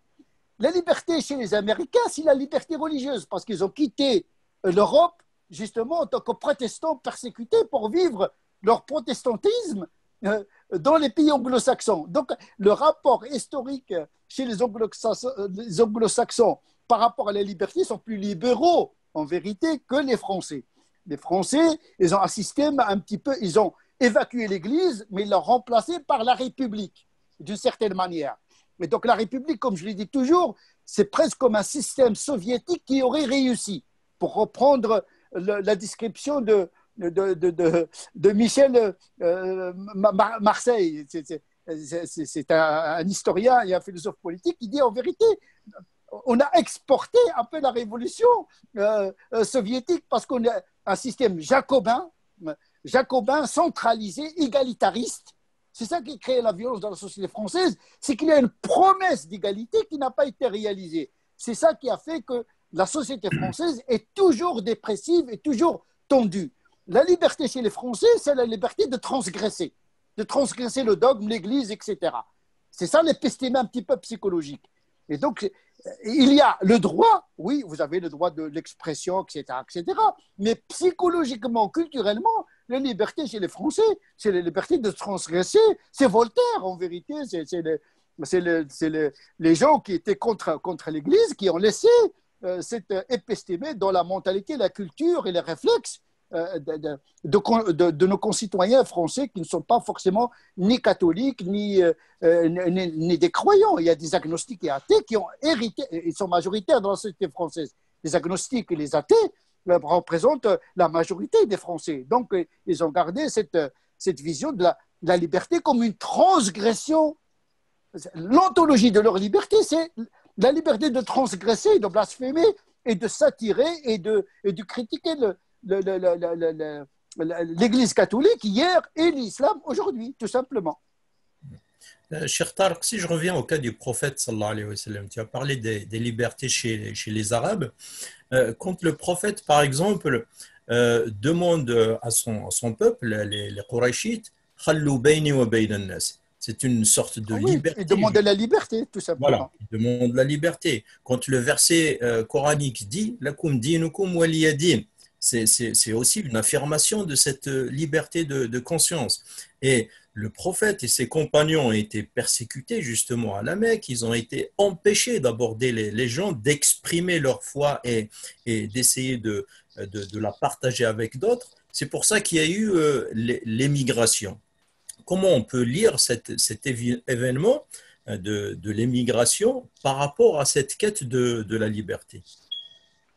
La liberté chez les Américains, c'est la liberté religieuse, parce qu'ils ont quitté l'Europe justement en tant que protestants persécutés pour vivre leur protestantisme dans les pays anglo-saxons. Donc, le rapport historique chez les anglo-saxons par rapport à la liberté sont plus libéraux, en vérité, que les Français. Les Français, ils ont un système un petit peu, ils ont évacué l'Église, mais ils l'ont remplacé par la République, d'une certaine manière. Et donc, la République, comme je l'ai dit toujours, c'est presque comme un système soviétique qui aurait réussi, pour reprendre la description de Michel Marseille. C'est un historien et un philosophe politique qui dit en vérité, on a exporté un peu la révolution soviétique parce qu'on a un système jacobin, centralisé, égalitariste. C'est ça qui crée la violence dans la société française, c'est qu'il y a une promesse d'égalité qui n'a pas été réalisée. C'est ça qui a fait que la société française est toujours dépressive et toujours tendue. La liberté chez les Français, c'est la liberté de transgresser le dogme, l'Église, etc. C'est ça l'épistémie un petit peu psychologique. Et donc, il y a le droit, oui, vous avez le droit de l'expression, etc., etc. Mais psychologiquement, culturellement, la liberté chez les Français, c'est la liberté de transgresser. C'est Voltaire, en vérité. C'est les gens qui étaient contre l'Église qui ont laissé cette épistémée dans la mentalité, la culture et les réflexes de nos concitoyens français qui ne sont pas forcément ni catholiques ni des croyants. Il y a des agnostiques et athées qui ont hérité, ils sont majoritaires dans la société française. Les agnostiques et les athées représentent la majorité des Français. Donc, ils ont gardé cette vision de la liberté comme une transgression. L'ontologie de leur liberté, c'est la liberté de transgresser, de blasphémer et de s'attirer et de critiquer l'Église catholique hier et l'islam aujourd'hui, tout simplement. Cher Tarq, si je reviens au cas du prophète, sallallahu alayhi wa sallam, tu as parlé des libertés chez les Arabes. Quand le prophète, par exemple, demande à son peuple, les Qurayshites, Khallu bayni wa bayna an-nas. C'est une sorte de liberté. Il demande la liberté, tout simplement. Voilà, il demande la liberté. Quand le verset coranique dit Lakum dinukum waliya din, c'est aussi une affirmation de cette liberté de conscience. Et le prophète et ses compagnons ont été persécutés justement à la Mecque. Ils ont été empêchés d'aborder les gens, d'exprimer leur foi et d'essayer de la partager avec d'autres. C'est pour ça qu'il y a eu l'émigration. Comment on peut lire cet événement de l'émigration par rapport à cette quête de la liberté?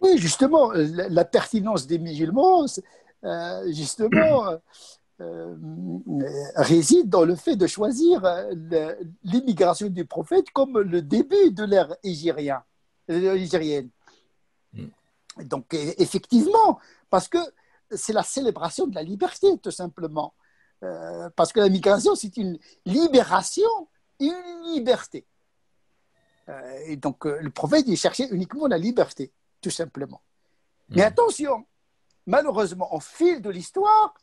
Oui, justement, la pertinence des musulmans, justement, réside dans le fait de choisir l'immigration du prophète comme le début de l'ère hégirienne. Donc, effectivement, parce que c'est la célébration de la liberté, tout simplement. Parce que la migration, c'est une libération, une liberté. Et donc, le prophète, il cherchait uniquement la liberté, tout simplement. Mais attention, malheureusement, au fil de l'histoire,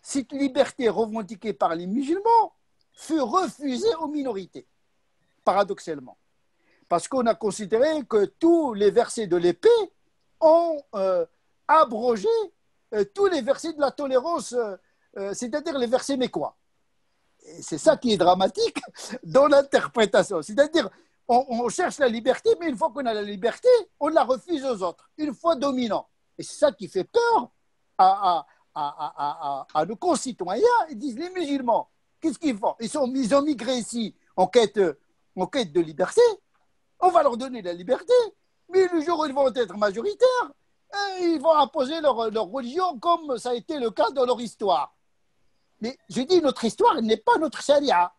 cette liberté revendiquée par les musulmans fut refusée aux minorités, paradoxalement. Parce qu'on a considéré que tous les versets de l'épée ont abrogé tous les versets de la tolérance, c'est-à-dire les versets mécois. Et c'est ça qui est dramatique dans l'interprétation. C'est-à-dire, on cherche la liberté, mais une fois qu'on a la liberté, on la refuse aux autres, une fois dominant. Et c'est ça qui fait peur à à nos concitoyens, ils disent les musulmans, qu'est-ce qu'ils font? Ils ont migré ici en quête de liberté. On va leur donner la liberté, mais le jour où ils vont être majoritaires, ils vont imposer leur religion comme ça a été le cas dans leur histoire. Mais je dis, notre histoire n'est pas notre charia.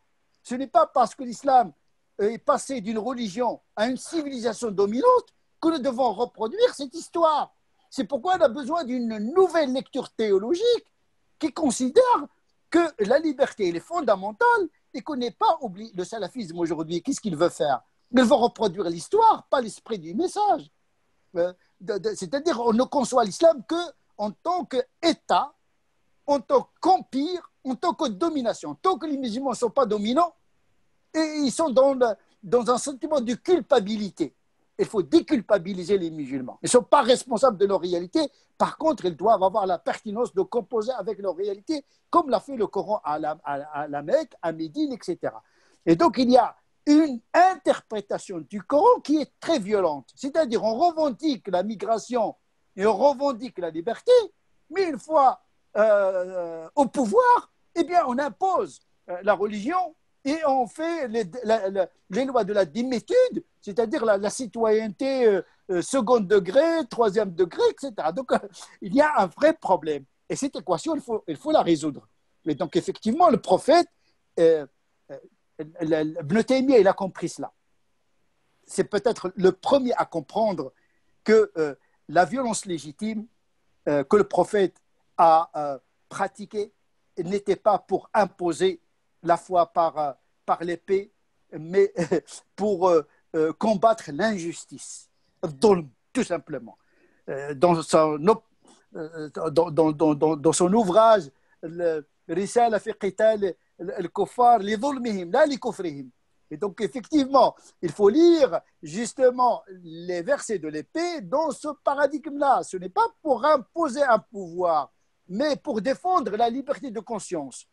Ce n'est pas parce que l'islam est passé d'une religion à une civilisation dominante que nous devons reproduire cette histoire. C'est pourquoi on a besoin d'une nouvelle lecture théologique qui considère que la liberté elle est fondamentale et qu'on n'est pas oublié. Le salafisme aujourd'hui, qu'est-ce qu'il veut faire? Il veut reproduire l'histoire, pas l'esprit du message. C'est-à-dire on ne conçoit l'islam qu'en tant qu'État, en tant qu'empire, en tant que domination. Tant que les musulmans ne sont pas dominants, et ils sont dans un sentiment de culpabilité. Il faut déculpabiliser les musulmans. Ils ne sont pas responsables de leur réalité. Par contre, ils doivent avoir la pertinence de composer avec leur réalité, comme l'a fait le Coran à la Mecque, à Médine, etc. Et donc, il y a une interprétation du Coran qui est très violente. C'est-à-dire, on revendique la migration et on revendique la liberté, mais une fois au pouvoir, eh bien, on impose la religion et on fait les lois de la démétude, c'est-à-dire la citoyenneté second degré, troisième degré, etc. Donc, il y a un vrai problème. Et cette équation, il faut la résoudre. Mais donc, effectivement, le prophète, Ibn Taymiyyah, il a compris cela. C'est peut-être le premier à comprendre que la violence légitime que le prophète a pratiquée n'était pas pour imposer la foi par l'épée, mais pour combattre l'injustice, tout simplement. Dans son ouvrage, Risala fi qital al-kuffar li dhulmihim, la li kufrihim. Et donc, effectivement, il faut lire justement les versets de l'épée dans ce paradigme-là. Ce n'est pas pour imposer un pouvoir, mais pour défendre la liberté de conscience.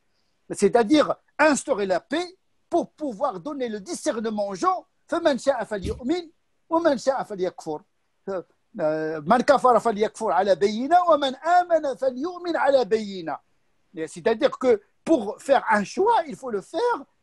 C'est-à-dire instaurer la paix pour pouvoir donner le discernement aux gens. فَمَنْ شَاءَ فَلْيُؤْمِنْ وَمَنْ شَاءَ فَلْيَكْفُرْ مَنْ كَفَرَ فَلْيَكْفُرْ عَلَى بَيِّنَةٍ وَمَنْ آمَنَ فَلْيُؤْمِنْ عَلَى بَيِّنَةٍ. C'est-à-dire que pour faire un choix, il faut le faire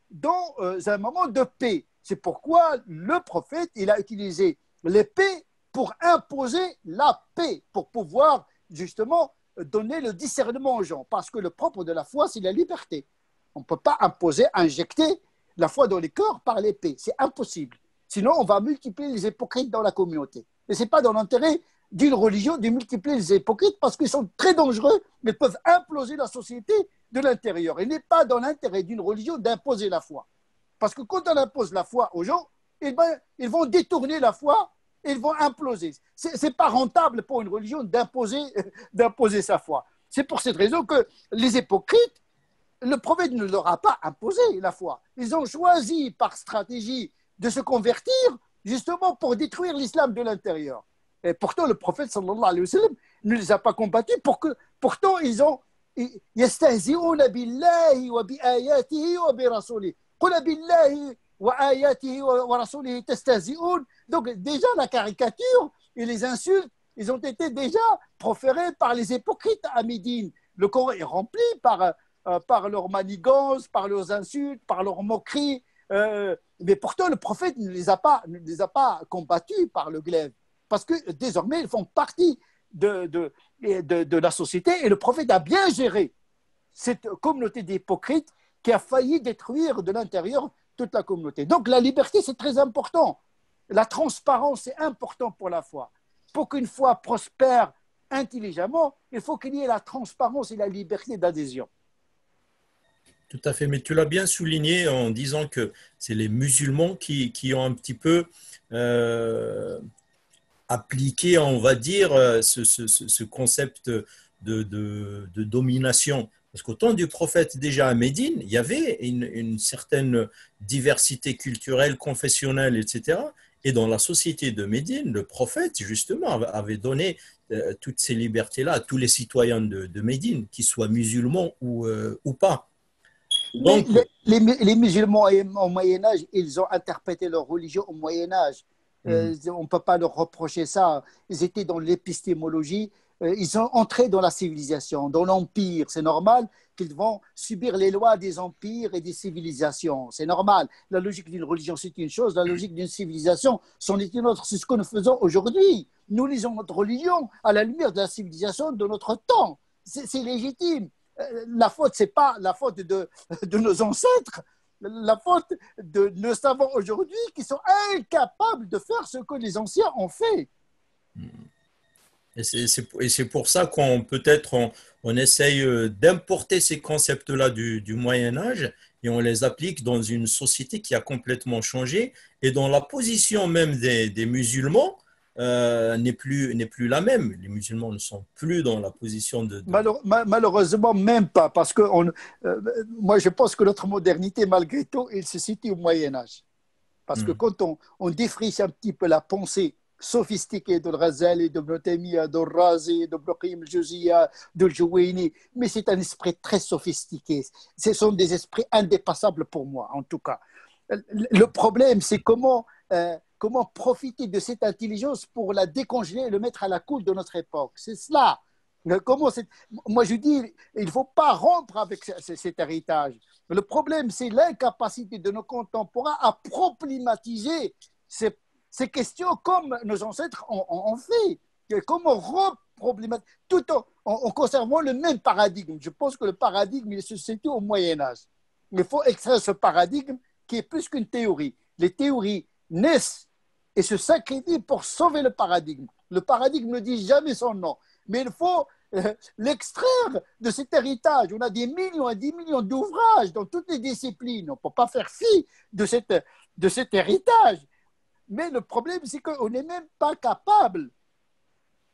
dans un moment de paix. C'est pourquoi le prophète, il a utilisé l'épée pour imposer la paix, pour pouvoir justement donner le discernement aux gens. Parce que le propre de la foi, c'est la liberté. On ne peut pas imposer, injecter la foi dans les cœurs par l'épée. C'est impossible. Sinon, on va multiplier les hypocrites dans la communauté. Et ce n'est pas dans l'intérêt d'une religion de multiplier les hypocrites parce qu'ils sont très dangereux, mais peuvent imploser la société de l'intérieur. Il n'est pas dans l'intérêt d'une religion d'imposer la foi. Parce que quand on impose la foi aux gens, eh ben, ils vont détourner la foi et ils vont imploser. Ce n'est pas rentable pour une religion d'imposer sa foi. C'est pour cette raison que les hypocrites, le prophète ne leur a pas imposé la foi. Ils ont choisi par stratégie de se convertir justement pour détruire l'islam de l'intérieur. Et pourtant, le prophète sallallahu alayhi wa sallam ne les a pas combattus. Pourtant, ils ont يستهزئون بالله وبآياته وبرسوله قل بالله وآياته ورسوله تستهزئون. Donc déjà la caricature et les insultes, ils ont été déjà proférés par les hypocrites à Médine. Le Coran est rempli par leurs manigances, par leurs insultes, par leurs moqueries. Mais pourtant, le prophète ne les a pas combattus par le glaive. Parce que désormais, ils font partie de la société et le prophète a bien géré cette communauté d'hypocrites qui a failli détruire de l'intérieur toute la communauté. Donc la liberté, c'est très important. La transparence, c'est important pour la foi. Pour qu'une foi prospère intelligemment, il faut qu'il y ait la transparence et la liberté d'adhésion. Tout à fait, mais tu l'as bien souligné en disant que c'est les musulmans qui ont un petit peu appliqué, on va dire, ce concept de domination. Parce qu'au temps du prophète, déjà à Médine, il y avait une certaine diversité culturelle, confessionnelle, etc. Et dans la société de Médine, le prophète, justement, avait donné toutes ces libertés-là à tous les citoyens de Médine, qu'ils soient musulmans ou pas. Donc, les musulmans au Moyen-Âge, ils ont interprété leur religion au Moyen-Âge. On ne peut pas leur reprocher ça. Ils étaient dans l'épistémologie. ils sont entrés dans la civilisation, dans l'empire. C'est normal qu'ils vont subir les lois des empires et des civilisations. C'est normal. La logique d'une religion, c'est une chose. La logique d'une civilisation, c'en est une autre. C'est ce que nous faisons aujourd'hui. Nous lisons notre religion à la lumière de la civilisation de notre temps. C'est légitime. La faute, ce n'est pas la faute de nos ancêtres. La faute de nos savants aujourd'hui qui sont incapables de faire ce que les anciens ont fait. Et c'est pour ça qu'on peut-être on essaye d'importer ces concepts-là du Moyen Âge et on les applique dans une société qui a complètement changé et dont la position même des musulmans n'est plus la même. Les musulmans ne sont plus dans la position de... Malheureusement, même pas, parce que moi je pense que notre modernité, malgré tout, elle se situe au Moyen Âge. Parce que quand on défriche un petit peu la pensée sophistiqué de Ghazali, de Ibn Taymiyyah, de Razi, de Ibn Qayyim al-Jawziyya, de Juwayni, mais c'est un esprit très sophistiqué. Ce sont des esprits indépassables pour moi, en tout cas. Le problème, c'est comment profiter de cette intelligence pour la décongeler et le mettre à la cool de notre époque. C'est cela. Moi, je dis, il ne faut pas rompre avec cet héritage. Le problème, c'est l'incapacité de nos contemporains à problématiser ces questions comme nos ancêtres ont fait. Comment reproblématiser tout en conservant le même paradigme. Je pense que le paradigme il se situe au Moyen-Âge. Il faut extraire ce paradigme qui est plus qu'une théorie. Les théories naissent et se sacrifient pour sauver le paradigme. Le paradigme ne dit jamais son nom. Mais il faut l'extraire de cet héritage. On a des millions et des millions d'ouvrages dans toutes les disciplines. On ne peut pas faire fi de cet héritage. Mais le problème, c'est qu'on n'est même pas capable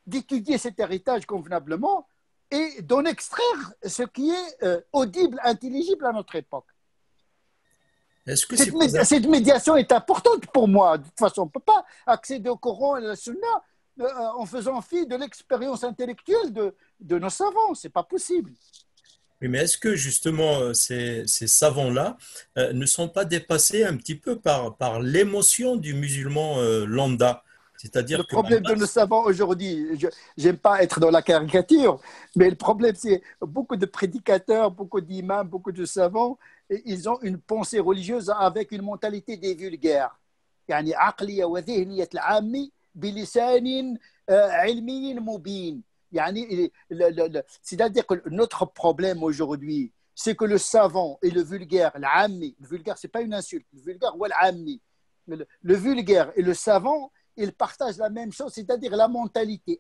d'étudier cet héritage convenablement et d'en extraire ce qui est audible, intelligible à notre époque. Cette médiation est importante pour moi. De toute façon, on ne peut pas accéder au Coran et à la Sunna en faisant fi de l'expérience intellectuelle de nos savants. Ce n'est pas possible. Oui, mais est-ce que justement ces savants-là ne sont pas dépassés un petit peu par l'émotion du musulman lambda? C'est-à-dire le problème de nos savants aujourd'hui, je n'aime pas être dans la caricature, mais le problème c'est beaucoup de prédicateurs, beaucoup d'imams, beaucoup de savants, ils ont une pensée religieuse avec une mentalité des vulgaires. يعني عقلية وذهنية العامي بلسان علمي مبين. C'est-à-dire que notre problème aujourd'hui, c'est que le savant et le vulgaire, le vulgaire, ce n'est pas une insulte, le vulgaire ou le vulgaire et le savant, ils partagent la même chose, c'est-à-dire la mentalité,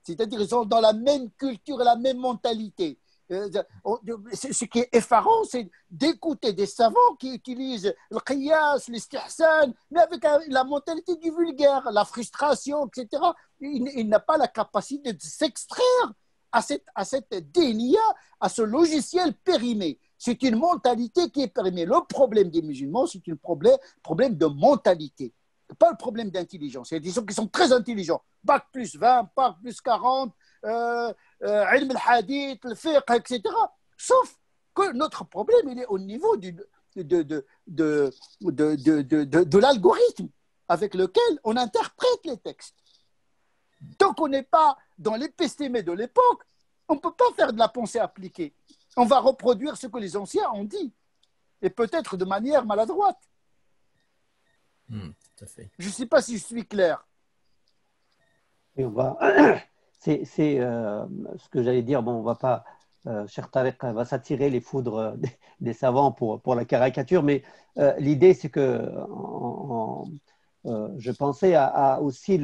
c'est-à-dire ils sont dans la même culture et la même mentalité. Ce qui est effarant, c'est d'écouter des savants qui utilisent le qiyas, l'istihsan, mais avec la mentalité du vulgaire, la frustration, etc. Il n'a pas la capacité de s'extraire à cette dénia, à ce logiciel périmé. C'est une mentalité qui est périmée. Le problème des musulmans, c'est un problème de mentalité. Pas le problème d'intelligence. Il y a des gens qui sont très intelligents. Bac plus 20, Bac plus 40, ilm al-hadith, le fiqh, etc. Sauf que notre problème, il est au niveau de l'algorithme avec lequel on interprète les textes. Tant qu'on n'est pas dans l'épistémé de l'époque, on ne peut pas faire de la pensée appliquée. On va reproduire ce que les anciens ont dit, et peut-être de manière maladroite. Tout à fait. Je ne sais pas si je suis clair. Et c'est ce que j'allais dire. Bon, on ne va pas, cher Tariq, va s'attirer les foudres des savants pour la caricature, mais l'idée, c'est que je pensais à aussi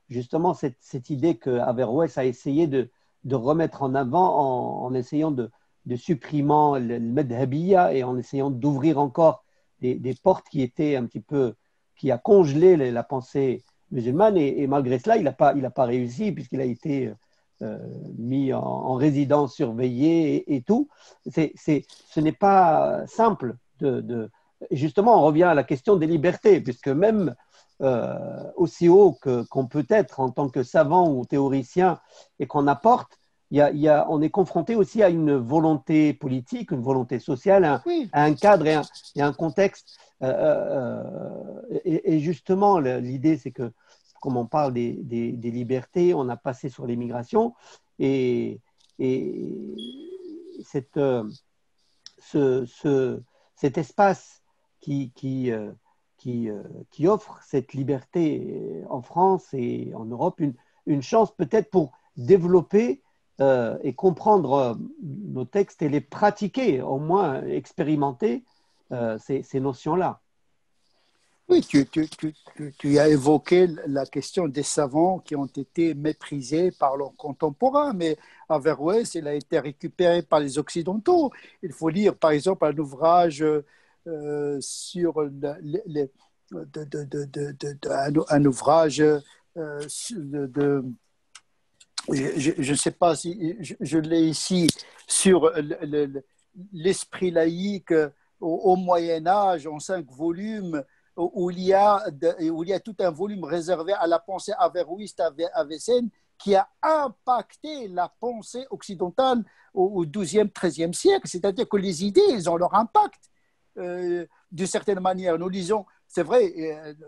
justement cette idée qu'Averroès a essayé de remettre en avant en essayant de supprimant le madhabiyya et en essayant d'ouvrir encore des portes qui étaient un petit peu, qui a congelé la pensée musulmane et malgré cela, il n'a pas réussi puisqu'il a été mis en résidence surveillée et tout. Ce n'est pas simple justement, on revient à la question des libertés, puisque même aussi haut qu'on peut être en tant que savant ou théoricien et qu'on apporte, on est confronté aussi à une volonté politique, une volonté sociale, à un cadre et un contexte. Et justement, l'idée, c'est que comme on parle des libertés, on a passé sur l'immigration, et cet espace qui offre cette liberté en France et en Europe, une chance peut-être pour développer et comprendre nos textes et les pratiquer, au moins expérimenter ces notions-là. Oui, tu as évoqué la question des savants qui ont été méprisés par leurs contemporains, mais Averroès, il a été récupéré par les Occidentaux. Il faut lire, par exemple, un ouvrage sur un ouvrage je ne sais pas si je l'ai ici, sur l'esprit laïque au Moyen-Âge, en 5 volumes, où il y a tout un volume réservé à la pensée averroïste avicenne qui a impacté la pensée occidentale au XIIe, XIIIe siècle. C'est-à-dire que les idées, elles ont leur impact d'une certaine manière. Nous lisons, c'est vrai,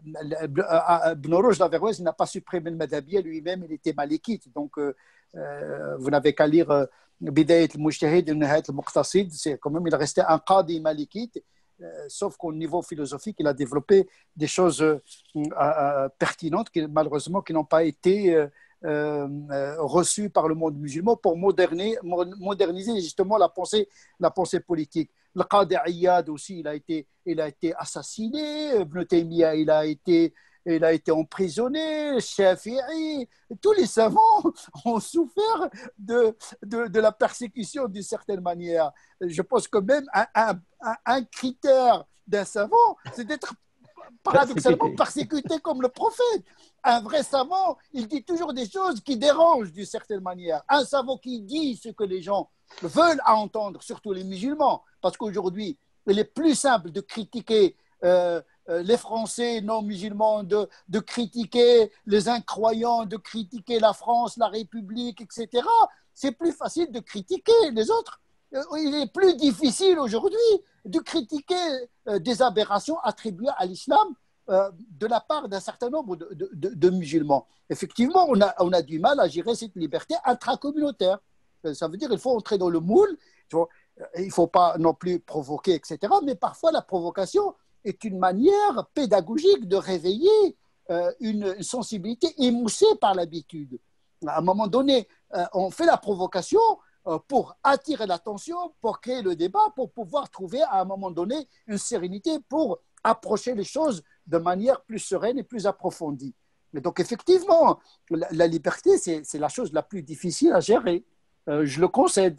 Ibn Rushd d'Averroès n'a pas supprimé le Madhabiyya lui-même, il était malikite. Donc, vous n'avez qu'à lire Bidayat al-Mujtahid et Nihayat al-Muqtasid, c'est quand même, il restait un qadi malikite. Sauf qu'au niveau philosophique, il a développé des choses pertinentes qui, malheureusement, qui n'ont pas été reçues par le monde musulman pour moderniser justement la pensée politique. Le Qadi Iyad aussi, il a été assassiné. Ibn Taymiyyah, il a été emprisonné. Shafi'i, tous les savants ont souffert de la persécution d'une certaine manière. Je pense que même un critère d'un savant, c'est d'être paradoxalement persécuté comme le prophète. Un vrai savant, il dit toujours des choses qui dérangent d'une certaine manière. Un savant qui dit ce que les gens veulent entendre, surtout les musulmans, parce qu'aujourd'hui, il est plus simple de critiquer les Français non musulmans, de critiquer les incroyants, de critiquer la France, la République, etc. C'est plus facile de critiquer les autres. Il est plus difficile aujourd'hui de critiquer des aberrations attribuées à l'islam de la part d'un certain nombre de musulmans. Effectivement, on a du mal à gérer cette liberté intracommunautaire. Ça veut dire qu'il faut entrer dans le moule, il ne faut pas non plus provoquer, etc. Mais parfois, la provocation est une manière pédagogique de réveiller une sensibilité émoussée par l'habitude. À un moment donné, on fait la provocation pour attirer l'attention, pour créer le débat, pour pouvoir trouver à un moment donné une sérénité pour approcher les choses de manière plus sereine et plus approfondie. Mais donc effectivement, la liberté, c'est la chose la plus difficile à gérer. Je le concède.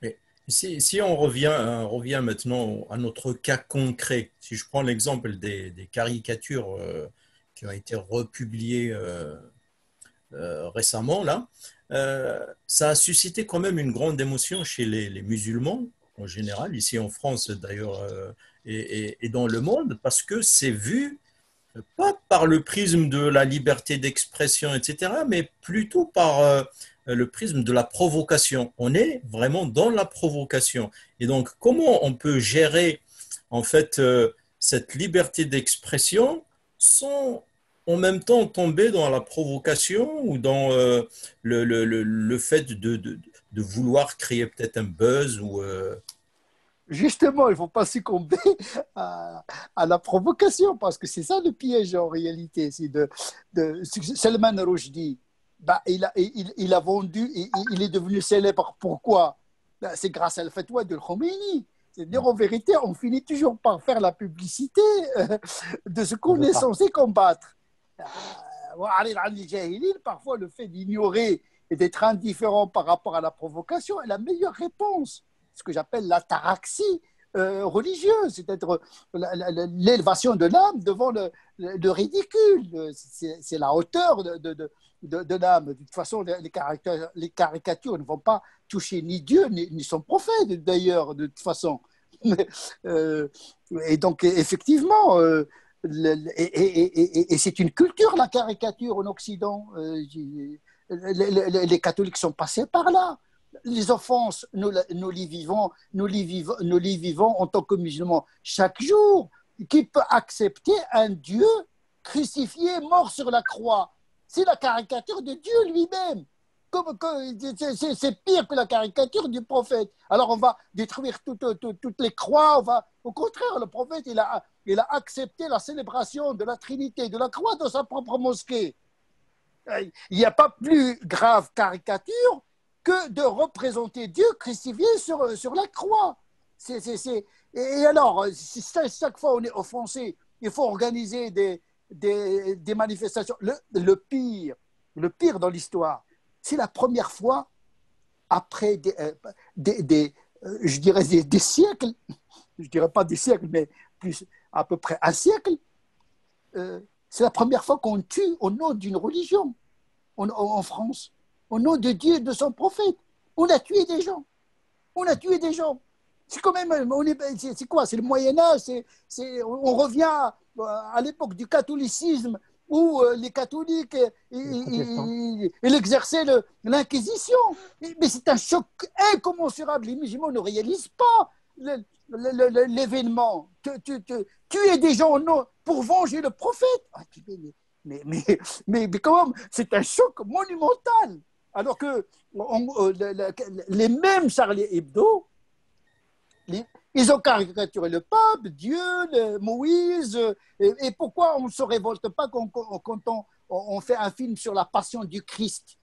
Mais si on revient maintenant à notre cas concret, si je prends l'exemple des caricatures qui ont été republiées récemment, là, ça a suscité quand même une grande émotion chez les musulmans en général, ici en France d'ailleurs et dans le monde, parce que c'est vu pas par le prisme de la liberté d'expression, etc., mais plutôt par le prisme de la provocation. On est vraiment dans la provocation. Et donc, comment on peut gérer en fait cette liberté d'expression sans en même temps tomber dans la provocation ou dans le fait de vouloir créer peut-être un buzz ou Justement, il ne faut pas succomber à la provocation, parce que c'est ça le piège en réalité. Salman Rushdie, il a vendu, il est devenu célèbre. Pourquoi? C'est grâce à le fatwa de Khomeini. C'est-à-dire, en vérité, on finit toujours par faire la publicité de ce qu'on est censé combattre. Parfois, le fait d'ignorer et d'être indifférent par rapport à la provocation est la meilleure réponse. Ce que j'appelle l'ataraxie religieuse, c'est-à-dire l'élévation de l'âme devant le ridicule. C'est la hauteur de l'âme. De toute façon, les caricatures ne vont pas toucher ni Dieu ni son prophète, d'ailleurs, de toute façon. Et donc, effectivement, et c'est une culture, la caricature en Occident. Les catholiques sont passés par là. Les offenses, nous les vivons en tant que musulmans chaque jour. Qui peut accepter un Dieu crucifié, mort sur la croix. C'est la caricature de Dieu lui-même. C'est pire que la caricature du prophète. Alors on va détruire toutes les croix. Au contraire, le prophète, il a accepté la célébration de la Trinité, de la croix dans sa propre mosquée. Il n'y a pas plus grave caricature que de représenter Dieu crucifié sur la croix. Et alors, si chaque fois on est offensé, il faut organiser des manifestations. Le pire dans l'histoire, c'est la première fois après je dirais des siècles, je dirais pas des siècles, mais plus à peu près un siècle, c'est la première fois qu'on tue au nom d'une religion en France, au nom de Dieu et de son prophète. On a tué des gens. On a tué des gens. C'est quand même, c'est quoi? C'est le Moyen-Âge. On revient à l'époque du catholicisme où les catholiques ils exerçaient l'inquisition. Mais c'est un choc incommensurable. Les musulmans ne réalisent pas l'événement. Tuer des gens pour venger le prophète. Mais quand même, c'est un choc monumental. Alors que les mêmes Charlie Hebdo, ils ont caricaturé le pape, Dieu, Moïse. Et pourquoi on ne se révolte pas quand on fait un film sur la passion du Christ?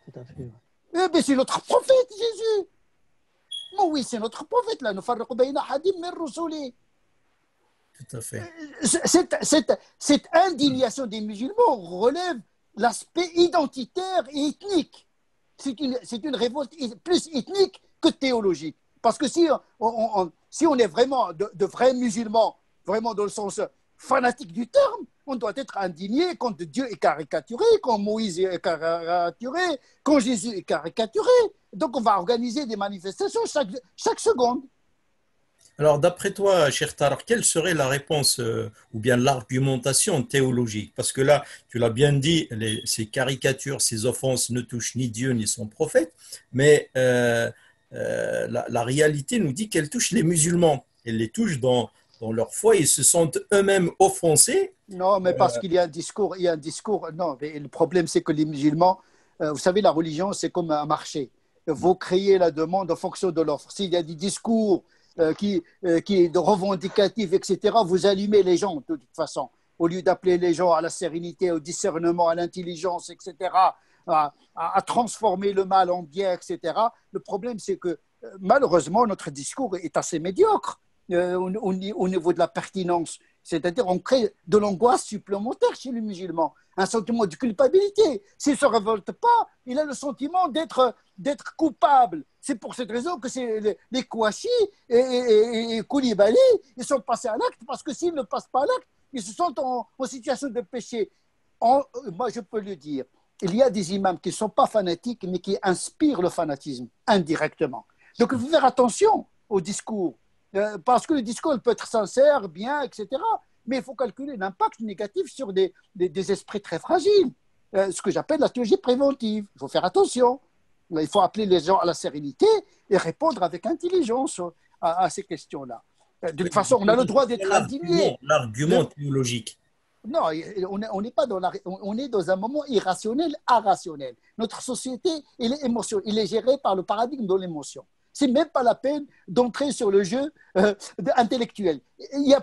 Tout à fait. Mais c'est notre prophète, Jésus. Moïse, c'est notre prophète. Là. Tout à fait. Cette indignation des musulmans relève l'aspect identitaire et ethnique. C'est une révolte plus ethnique que théologique. Parce que si on est vraiment de vrais musulmans, vraiment dans le sens fanatique du terme, on doit être indigné quand Dieu est caricaturé, quand Moïse est caricaturé, quand Jésus est caricaturé. Donc on va organiser des manifestations chaque seconde. Alors, d'après toi, cher Tarek, quelle serait la réponse ou bien l'argumentation théologique? Parce que là, tu l'as bien dit, ces caricatures, ces offenses ne touchent ni Dieu ni son prophète, mais la réalité nous dit qu'elles touchent les musulmans. Elles les touchent dans leur foi, ils se sentent eux-mêmes offensés. Non, mais parce qu'il y a un discours, Non, mais le problème, c'est que les musulmans, vous savez, la religion, c'est comme un marché. Vous créez la demande en fonction de l'offre. S'il y a des discours qui est revendicatif, etc., vous allumez les gens de toute façon. Au lieu d'appeler les gens à la sérénité, au discernement, à l'intelligence, etc., à transformer le mal en bien, etc., le problème, c'est que malheureusement, notre discours est assez médiocre au niveau de la pertinence. C'est-à-dire on crée de l'angoisse supplémentaire chez les musulmans, un sentiment de culpabilité. S'il ne se révolte pas, il a le sentiment d'être coupable. C'est pour cette raison que les Kouachi et Koulibaly, ils sont passés à l'acte, parce que s'ils ne passent pas à l'acte, ils se sentent en situation de péché. Moi, je peux le dire, il y a des imams qui ne sont pas fanatiques, mais qui inspirent le fanatisme indirectement. Donc, il faut faire attention au discours. Parce que le discours peut être sincère, bien, etc. Mais il faut calculer l'impact négatif sur des esprits très fragiles. Ce que j'appelle la théologie préventive. Il faut faire attention. Il faut appeler les gens à la sérénité et répondre avec intelligence à ces questions-là. De toute façon, on a le droit d'être indigné. L'argument théologique. Non, on n'est pas on est dans un moment irrationnel, irrationnel. Notre société, il est géré par le paradigme de l'émotion. C'est même pas la peine d'entrer sur le jeu intellectuel. Il y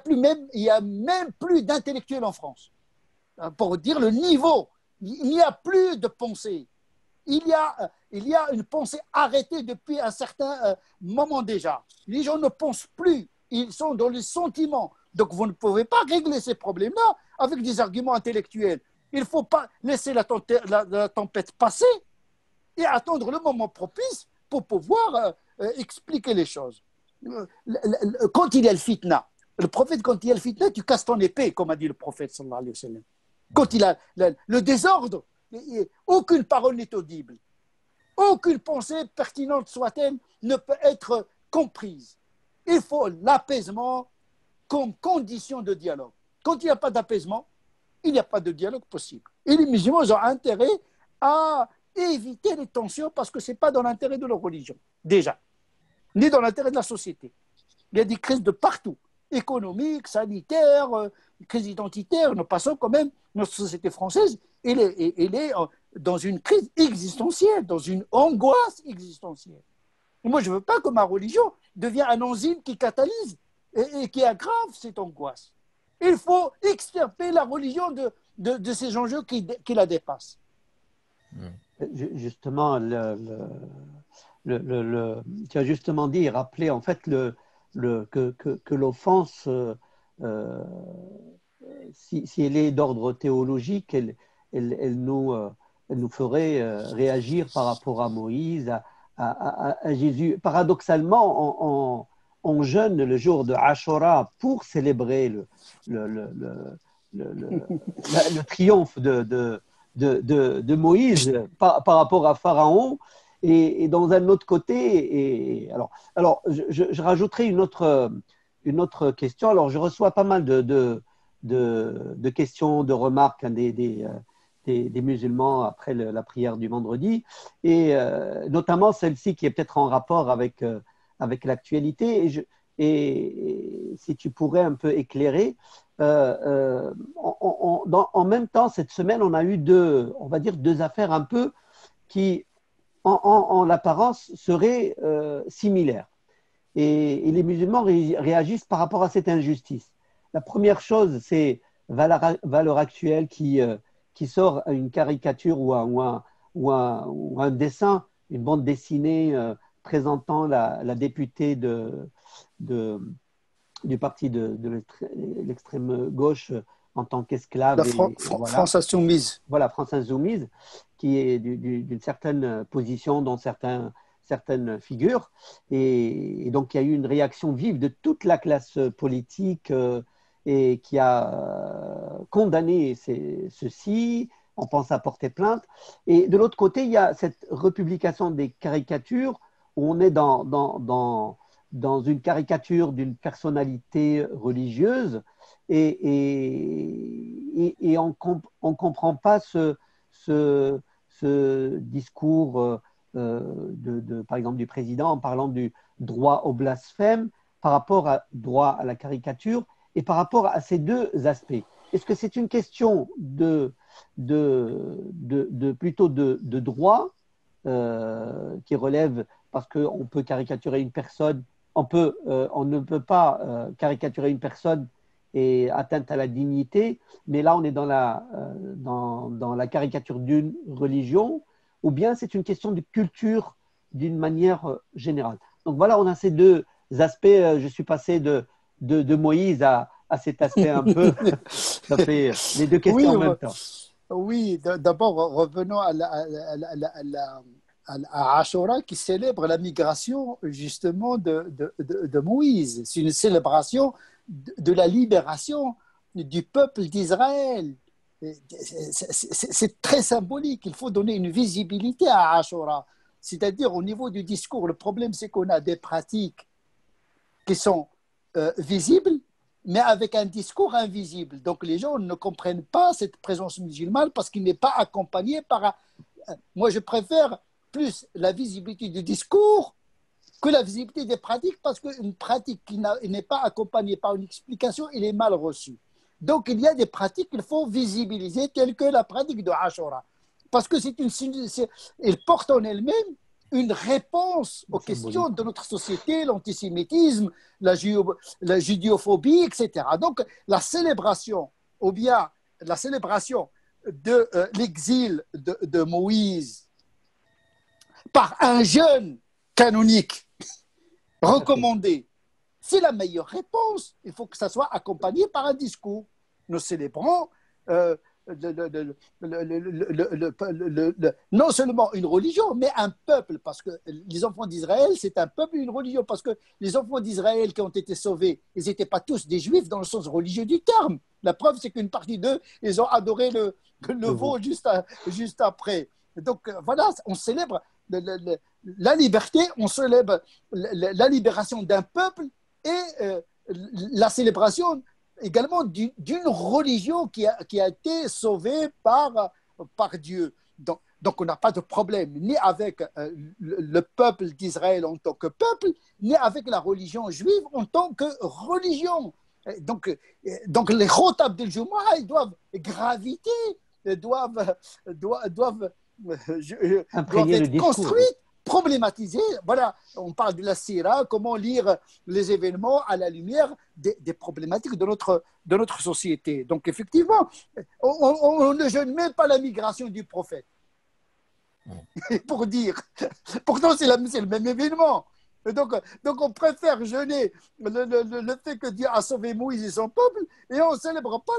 a même plus d'intellectuels en France. Pour dire le niveau, il n'y a plus de pensée. Il y a une pensée arrêtée depuis un certain moment déjà. Les gens ne pensent plus, ils sont dans les sentiments. Donc vous ne pouvez pas régler ces problèmes-là avec des arguments intellectuels. Il ne faut pas laisser la tempête passer et attendre le moment propice pour pouvoir expliquer les choses. Quand il y a le fitna, le prophète, quand il y a le fitna, tu casses ton épée, comme a dit le prophète sallallahu alayhi wa sallam. Quand il a le désordre, aucune parole n'est audible. Aucune pensée, pertinente soit-elle, ne peut être comprise. Il faut l'apaisement comme condition de dialogue. Quand il n'y a pas d'apaisement, il n'y a pas de dialogue possible. Et les musulmans ont intérêt à éviter les tensions parce que ce n'est pas dans l'intérêt de leur religion, déjà, ni dans l'intérêt de la société. Il y a des crises de partout. économique, sanitaire, crise identitaire. Nous passons quand même, notre société française, elle est dans une crise existentielle, dans une angoisse existentielle. Et moi, je ne veux pas que ma religion devienne un enzyme qui catalyse et qui aggrave cette angoisse. Il faut extirper la religion de ces enjeux qui la dépassent. Justement, tu as justement dit et rappelé en fait que l'offense, si elle est d'ordre théologique, elle nous ferait réagir par rapport à Moïse, à Jésus. Paradoxalement, on jeûne le jour de Ashura pour célébrer le triomphe de Moïse par rapport à Pharaon. Et dans un autre côté, alors je rajouterai une autre question. Alors, je reçois pas mal de questions, de remarques des musulmans après la prière du vendredi, et notamment celle-ci qui est peut-être en rapport avec l'actualité. Et si tu pourrais un peu éclairer, en même temps, cette semaine, on a eu deux affaires un peu qui, en l'apparence, seraient similaires. Et les musulmans réagissent par rapport à cette injustice. La première chose, c'est Valeurs Actuelles qui sort une caricature ou un dessin, une bande dessinée présentant la députée du parti de l'extrême gauche en tant qu'esclave. France Insoumise. Voilà, France Insoumise, qui est d'une certaine position dans certaines figures. Et donc, il y a eu une réaction vive de toute la classe politique et qui a condamné ceci. On pense à porter plainte. Et de l'autre côté, il y a cette republication des caricatures où on est dans une caricature d'une personnalité religieuse et on ne comprend pas ce discours par exemple du président en parlant du droit au blasphème par rapport à droit à la caricature et par rapport à ces deux aspects. Est-ce que c'est une question plutôt de droit qui relève parce qu'on peut caricaturer une personne, on ne peut pas caricaturer une personne et atteinte à la dignité, mais là on est dans la caricature d'une religion, ou bien c'est une question de culture d'une manière générale. Donc voilà, on a ces deux aspects. Je suis passé de Moïse à cet aspect un peu. Ça fait les deux questions en même temps. Oui, d'abord revenons à Ashura qui célèbre la migration justement de Moïse. C'est une célébration de la libération du peuple d'Israël. C'est très symbolique. Il faut donner une visibilité à Ashura. C'est-à-dire au niveau du discours, le problème c'est qu'on a des pratiques qui sont visibles, mais avec un discours invisible. Donc les gens ne comprennent pas cette présence musulmane parce qu'il n'est pas accompagné par... Moi je préfère plus la visibilité du discours que la visibilité des pratiques, parce qu'une pratique qui n'est pas accompagnée par une explication, elle est mal reçue. Donc il y a des pratiques qu'il faut visibiliser, telles que la pratique de Ashura, parce que elle porte en elle-même une réponse aux questions de notre société, l'antisémitisme, la judéophobie, etc. Donc la célébration, ou bien la célébration de l'exil de Moïse par un jeune canonique recommandé, c'est la meilleure réponse. Il faut que ça soit accompagné par un discours. Nous célébrons non seulement une religion, mais un peuple, parce que les enfants d'Israël, c'est un peuple et une religion, parce que les enfants d'Israël qui ont été sauvés, ils n'étaient pas tous des juifs dans le sens religieux du terme. La preuve, c'est qu'une partie d'eux, ils ont adoré le veau juste après. Donc voilà, on célèbre la liberté, on célèbre la libération d'un peuple et la célébration également d'une religion qui a été sauvée par Dieu. Donc on n'a pas de problème ni avec le peuple d'Israël en tant que peuple, ni avec la religion juive en tant que religion. Donc les khotab del Jumu'ah, ils doivent graviter, doivent Imprégner le être discours. construites, problématisées. Voilà, on parle de la sira, comment lire les événements à la lumière des problématiques de notre société. Donc effectivement, on ne jeûne même pas la migration du prophète. Pour dire, pourtant c'est le même événement. Donc on préfère jeûner le fait que Dieu a sauvé Moïse et son peuple, et on ne célèbre pas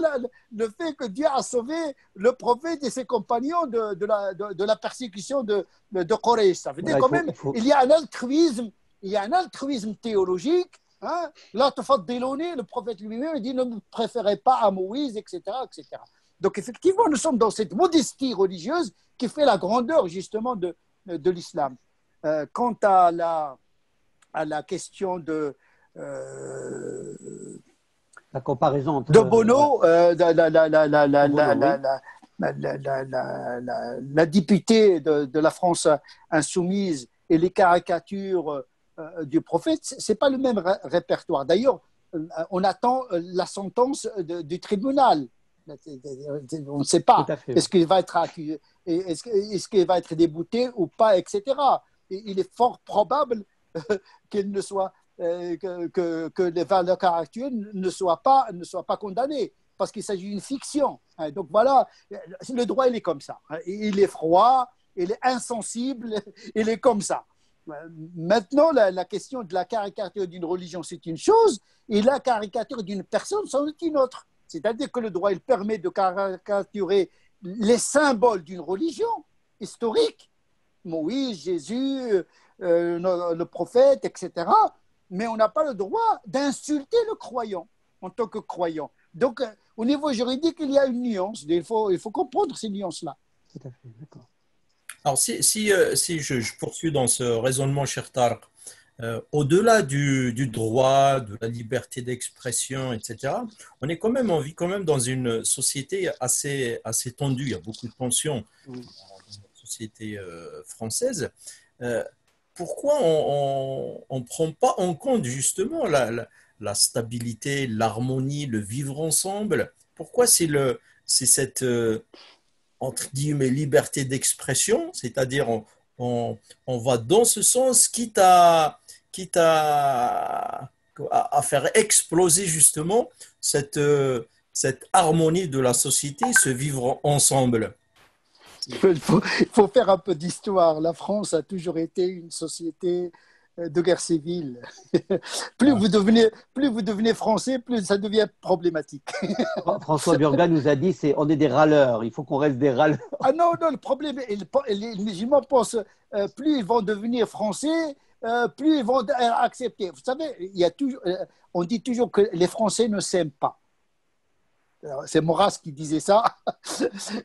le fait que Dieu a sauvé le prophète et ses compagnons de la persécution de Quraysh. Ça veut dire quand même, il y a un altruisme théologique. Hein? Là, le prophète lui-même dit ne me préférez pas à Moïse, etc., etc. Donc effectivement, nous sommes dans cette modestie religieuse qui fait la grandeur justement de l'islam. Quant à la question de la comparaison entre de Bono, la députée de la France insoumise et les caricatures du prophète, c'est pas le même répertoire. D'ailleurs, on attend la sentence du tribunal. On ne sait pas. Est-ce qu'il va être accusé, est-ce qu'il va être débouté ou pas, etc. Et il est fort probable qu'il ne soit que les valeurs actuelles ne soient pas condamnées parce qu'il s'agit d'une fiction. Donc voilà, le droit il est comme ça. Il est froid, il est insensible, il est comme ça. Maintenant, la question de la caricature d'une religion, c'est une chose, et la caricature d'une personne, c'en est une autre. C'est-à-dire que le droit, il permet de caricaturer les symboles d'une religion historique, Moïse, Jésus, le prophète, etc. Mais on n'a pas le droit d'insulter le croyant en tant que croyant. Donc, au niveau juridique, il y a une nuance. Il faut comprendre ces nuances-là. Tout à fait, d'accord. Alors, si je poursuis dans ce raisonnement, cher Tarq, au-delà du droit, de la liberté d'expression, etc., on vit quand même dans une société assez tendue. Il y a beaucoup de tensions dans la société française. Pourquoi on ne prend pas en compte justement la stabilité, l'harmonie, le vivre ensemble? Pourquoi c'est cette entre guillemets liberté d'expression, c'est-à-dire on va dans ce sens, quitte à faire exploser justement cette harmonie de la société, ce vivre ensemble. Il faut faire un peu d'histoire. La France a toujours été une société de guerre civile. Plus vous devenez français, plus ça devient problématique. François Burga nous a dit on est des râleurs, il faut qu'on reste des râleurs. Ah non, le problème, les musulmans pensent plus ils vont devenir français, plus ils vont accepter. Vous savez, on dit toujours que les Français ne s'aiment pas. C'est Maurras qui disait ça.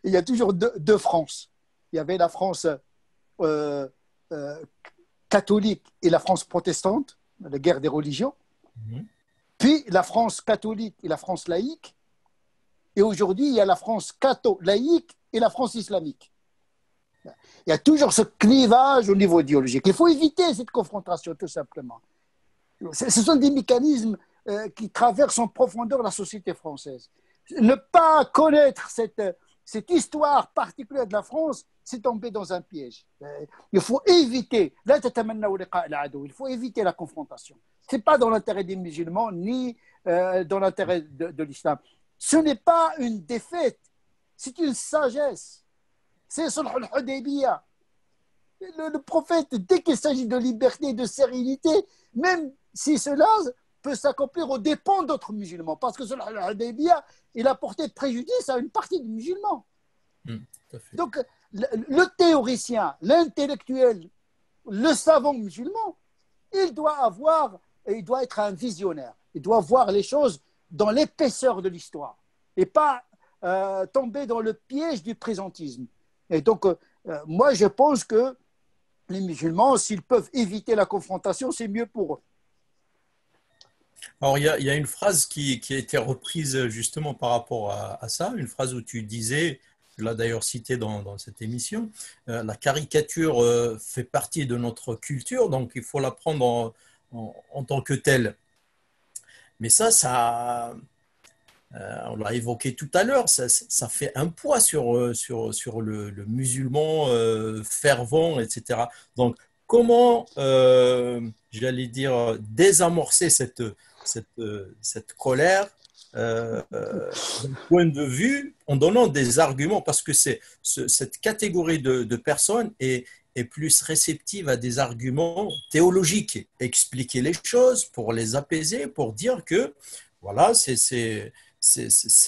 Il y a toujours deux France. Il y avait la France catholique et la France protestante, la guerre des religions. Puis la France catholique et la France laïque. Et aujourd'hui, il y a la France laïque et la France islamique. Il y a toujours ce clivage au niveau idéologique. Il faut éviter cette confrontation, tout simplement. Ce sont des mécanismes qui traversent en profondeur la société française. Ne pas connaître cette histoire particulière de la France, c'est tomber dans un piège. Il faut éviter, il faut éviter la confrontation. Ce n'est pas dans l'intérêt des musulmans, ni dans l'intérêt de l'islam. Ce n'est pas une défaite, c'est une sagesse. C'est Sulh al-Hudaybiyah. Le prophète, dès qu'il s'agit de liberté, de sérénité, même si cela peut s'accomplir aux dépens d'autres musulmans, parce que Sulh al-Hudaybiyah, il a porté préjudice à une partie des musulmans. Donc, le théoricien, l'intellectuel, le savant musulman, il doit être un visionnaire. Il doit voir les choses dans l'épaisseur de l'histoire et pas tomber dans le piège du présentisme. Et donc, moi, je pense que les musulmans, s'ils peuvent éviter la confrontation, c'est mieux pour eux. Alors, il y a une phrase qui a été reprise justement par rapport à ça, une phrase où tu disais, tu l'as d'ailleurs citée dans cette émission, la caricature fait partie de notre culture, donc il faut la prendre en tant que telle. Mais on l'a évoqué tout à l'heure, ça fait un poids sur le musulman fervent, etc. Donc, comment, j'allais dire, désamorcer cette colère d'un point de vue en donnant des arguments, parce que cette catégorie de personnes est plus réceptive à des arguments théologiques, expliquer les choses pour les apaiser, pour dire que voilà, c'est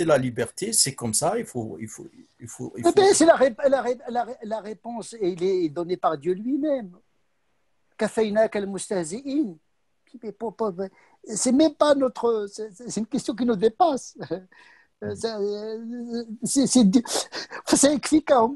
la liberté, c'est comme ça, il faut. C'est la réponse, et il est donné par Dieu lui-même. Kafaynak al-mustahzi'in. C'est même pas notre. C'est une question qui nous dépasse. C'est efficace.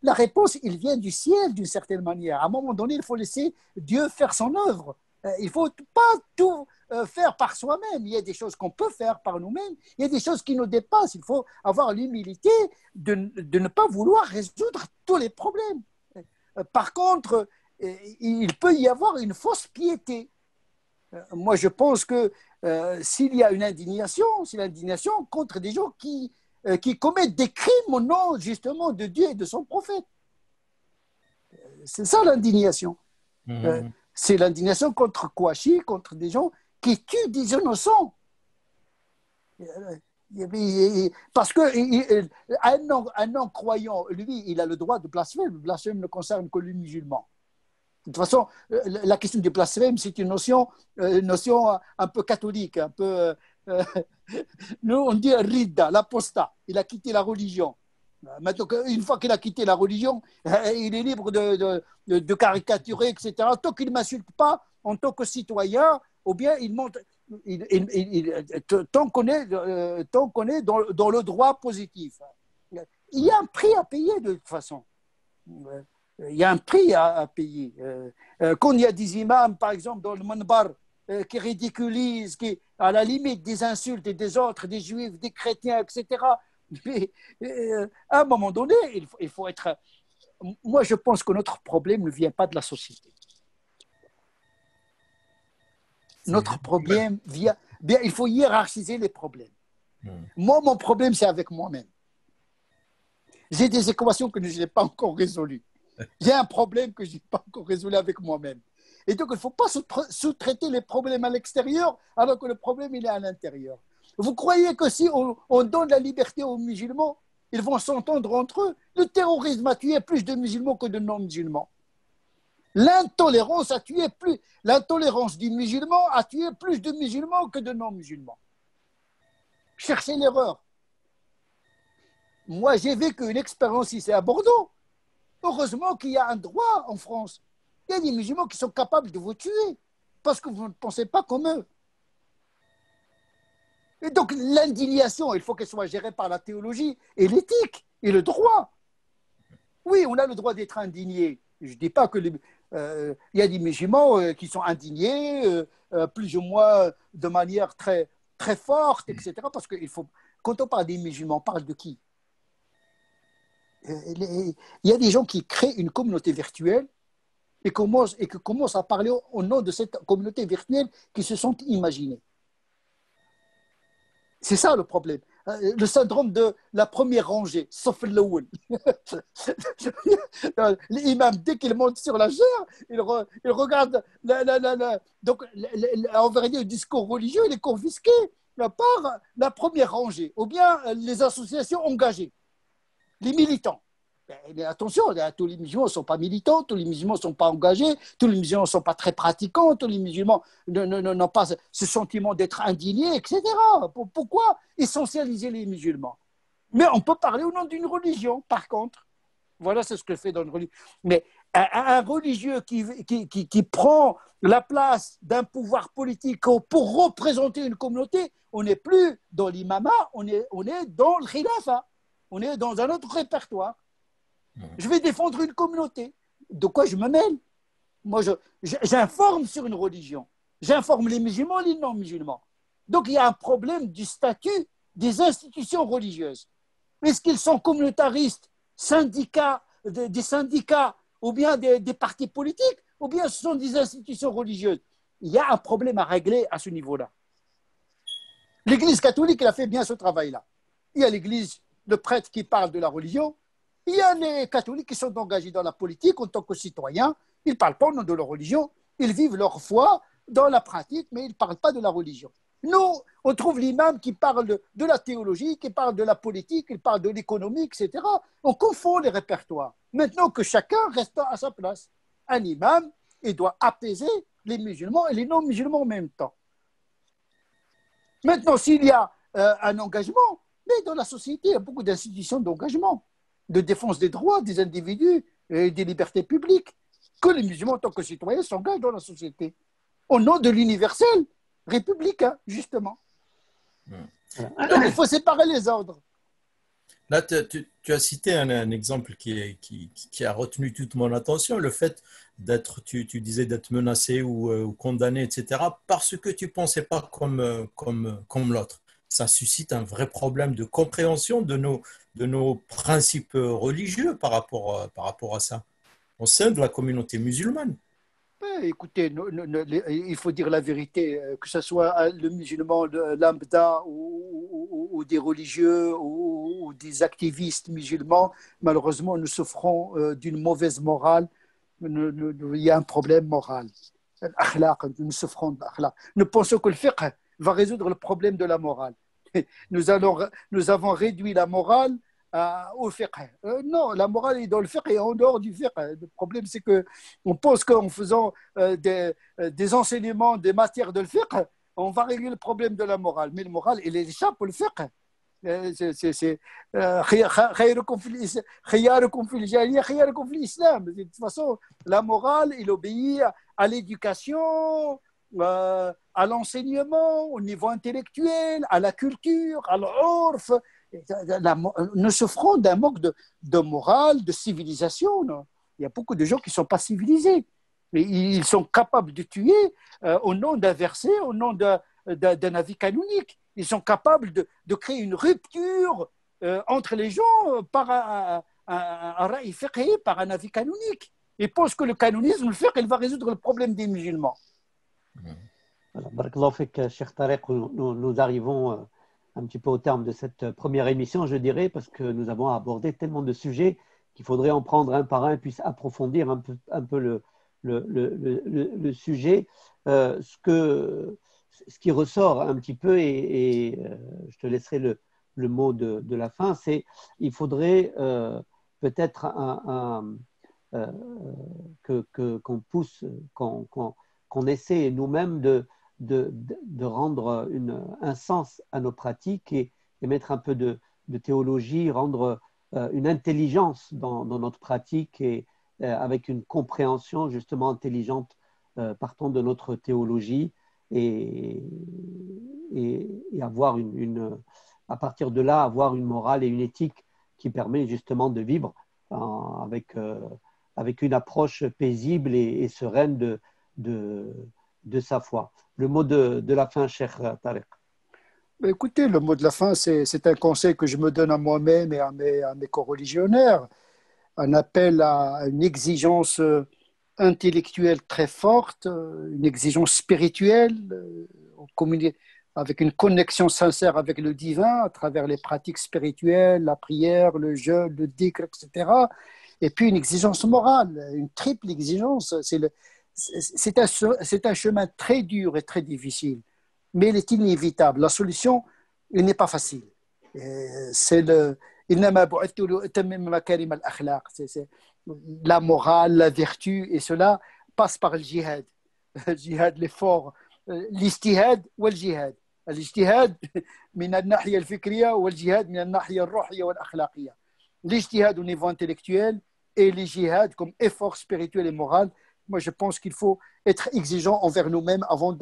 La réponse, il vient du ciel d'une certaine manière. À un moment donné, il faut laisser Dieu faire son œuvre. Il ne faut pas tout faire par soi-même. Il y a des choses qu'on peut faire par nous-mêmes. Il y a des choses qui nous dépassent. Il faut avoir l'humilité de ne pas vouloir résoudre tous les problèmes. Par contre, il peut y avoir une fausse piété. Moi, je pense que s'il y a une indignation, c'est l'indignation contre des gens qui commettent des crimes au nom justement de Dieu et de son prophète. C'est ça l'indignation. C'est l'indignation contre Kouachi, contre des gens qui tuent des innocents. Parce qu'un non-croyant, lui, il a le droit de blasphémer. Le blasphème ne concerne que les musulmans. De toute façon, la question du blasphème, c'est une notion un peu catholique, un peu. Nous, on dit Ridda, l'apostat. Il a quitté la religion. Maintenant, une fois qu'il a quitté la religion, il est libre de caricaturer, etc. Tant qu'il ne m'insulte pas en tant que citoyen, ou bien il montre. Tant qu'on est dans le droit positif. Il y a un prix à payer de toute façon. Il y a un prix à payer. Quand il y a des imams, par exemple, dans le manbar, qui ridiculisent, qui, à la limite, des insultes et des autres, des juifs, des chrétiens, etc. Mais à un moment donné, il faut être. Moi, je pense que notre problème ne vient pas de la société. Notre problème vient. Bien, il faut hiérarchiser les problèmes. Moi, mon problème, c'est avec moi-même. J'ai des équations que je n'ai pas encore résolues. J'ai un problème que je n'ai pas encore résolu avec moi-même. Et donc, il ne faut pas sous-traiter les problèmes à l'extérieur alors que le problème, il est à l'intérieur. Vous croyez que si on donne la liberté aux musulmans, ils vont s'entendre entre eux? Le terrorisme a tué plus de musulmans que de non-musulmans. L'intolérance du musulman a tué plus de musulmans que de non-musulmans. Cherchez l'erreur. Moi, j'ai vécu une expérience ici à Bordeaux. Heureusement qu'il y a un droit en France. Il y a des musulmans qui sont capables de vous tuer parce que vous ne pensez pas comme eux. Et donc, l'indignation, il faut qu'elle soit gérée par la théologie et l'éthique et le droit. Oui, on a le droit d'être indigné. Je ne dis pas que il y a des musulmans qui sont indignés, plus ou moins de manière très, très forte, etc. Parce que quand on parle des musulmans, on parle de qui? Il y a des gens qui créent une communauté virtuelle et qui commencent à parler au nom de cette communauté virtuelle qui se sont imaginés. C'est ça le problème. Le syndrome de la première rangée, sauf l'awwal. L'imam, dès qu'il monte sur la chaire, il regarde. Donc, on va dire, le discours religieux, il est confisqué par la première rangée, ou bien les associations engagées, les militants. Mais attention, tous les musulmans ne sont pas militants, tous les musulmans ne sont pas engagés, tous les musulmans ne sont pas très pratiquants, tous les musulmans n'ont pas ce sentiment d'être indignés, etc. Pourquoi essentialiser les musulmans? Mais on peut parler au nom d'une religion, par contre. Voilà, c'est ce que fait dans une religion. Mais un religieux qui prend la place d'un pouvoir politique pour représenter une communauté, on n'est plus dans l'imama, on est dans le khilafa, on est dans un autre répertoire. Je vais défendre une communauté. De quoi je me mêle? Moi, j'informe sur une religion. J'informe les musulmans et les non-musulmans. Donc, il y a un problème du statut des institutions religieuses. Est-ce qu'ils sont communautaristes, des syndicats, ou bien des partis politiques, ou bien ce sont des institutions religieuses? Il y a un problème à régler à ce niveau-là. L'Église catholique, elle a fait bien ce travail-là. Il y a l'Église, le prêtre qui parle de la religion. Il y a les catholiques qui sont engagés dans la politique en tant que citoyens. Ils ne parlent pas au nom de leur religion. Ils vivent leur foi dans la pratique, mais ils ne parlent pas de la religion. Nous, on trouve l'imam qui parle de la théologie, qui parle de la politique, qui parle de l'économie, etc. On confond les répertoires. Maintenant que chacun reste à sa place. Un imam, il doit apaiser les musulmans et les non-musulmans en même temps. Maintenant, s'il y a un engagement, mais dans la société, il y a beaucoup d'institutions d'engagement, de défense des droits des individus et des libertés publiques, que les musulmans, en tant que citoyens, s'engagent dans la société, au nom de l'universel républicain, justement. Donc, il faut séparer les ordres. Là, tu as cité un exemple qui a retenu toute mon attention, le fait d'être, tu disais, d'être menacé ou condamné, etc., parce que tu ne pensais pas comme l'autre. Ça suscite un vrai problème de compréhension de nos principes religieux par rapport à ça, au sein de la communauté musulmane. Écoutez, il faut dire la vérité, que ce soit le musulman lambda ou des religieux ou des activistes musulmans, malheureusement, nous souffrons d'une mauvaise morale. Il y a un problème moral. Nous souffrons d'akhlaq. Nous pensons que le fiqh va résoudre le problème de la morale. Nous avons réduit la morale au fiqh. Non, la morale est dans le fiqh et en dehors du fiqh. Le problème, c'est qu'on pense qu'en faisant des enseignements, des matières de fiqh, on va régler le problème de la morale. Mais la morale, elle échappe au fiqh. C'est khiyarukum fil jahiliya, khiyarukum fil islam. De toute façon, la morale, elle obéit à l'éducation, à l'enseignement, au niveau intellectuel, à la culture, à l'urf. Nous souffrons d'un manque de morale, de civilisation. Non, il y a beaucoup de gens qui ne sont pas civilisés. Mais ils sont capables de tuer au nom d'un verset, au nom d'un avis canonique. Ils sont capables de créer une rupture entre les gens par un ra'i fiqhi, par un avis canonique. Ils pensent que le canonisme, le fiqh, il va résoudre le problème des musulmans. Barakallahu fik, Cheikh Tariq, nous arrivons un petit peu au terme de cette première émission, je dirais, parce que nous avons abordé tellement de sujets qu'il faudrait en prendre un par un, puis approfondir un peu le sujet. Ce qui ressort un petit peu, et je te laisserai le mot de la fin, c'est qu'il faudrait peut-être qu'on pousse, qu'on essaie nous-mêmes de rendre un sens à nos pratiques et mettre un peu de théologie, rendre une intelligence dans notre pratique et avec une compréhension justement intelligente partant de notre théologie et avoir à partir de là, avoir une morale et une éthique qui permet justement de vivre avec une approche paisible et sereine de sa foi. Le mot de la fin, Cheikh Tariq. Écoutez, le mot de la fin, c'est un conseil que je me donne à moi-même et à mes coreligionnaires. Un appel à une exigence intellectuelle très forte, une exigence spirituelle, avec une connexion sincère avec le divin à travers les pratiques spirituelles, la prière, le jeûne, le dhikr, etc. Et puis une exigence morale, une triple exigence. C'est un chemin très dur et très difficile, mais il est inévitable. La solution, elle n'est pas facile. C'est la morale, la vertu, et cela passe par le djihad. Le djihad, l'effort, l'ijtihad ou le djihad. الاجتهاد من الناحية الفكرية والجهاد من الناحية الروحية والأخلاقية. L'ijtihad au niveau intellectuel et le djihad comme effort spirituel et moral. Moi, je pense qu'il faut être exigeant envers nous-mêmes avant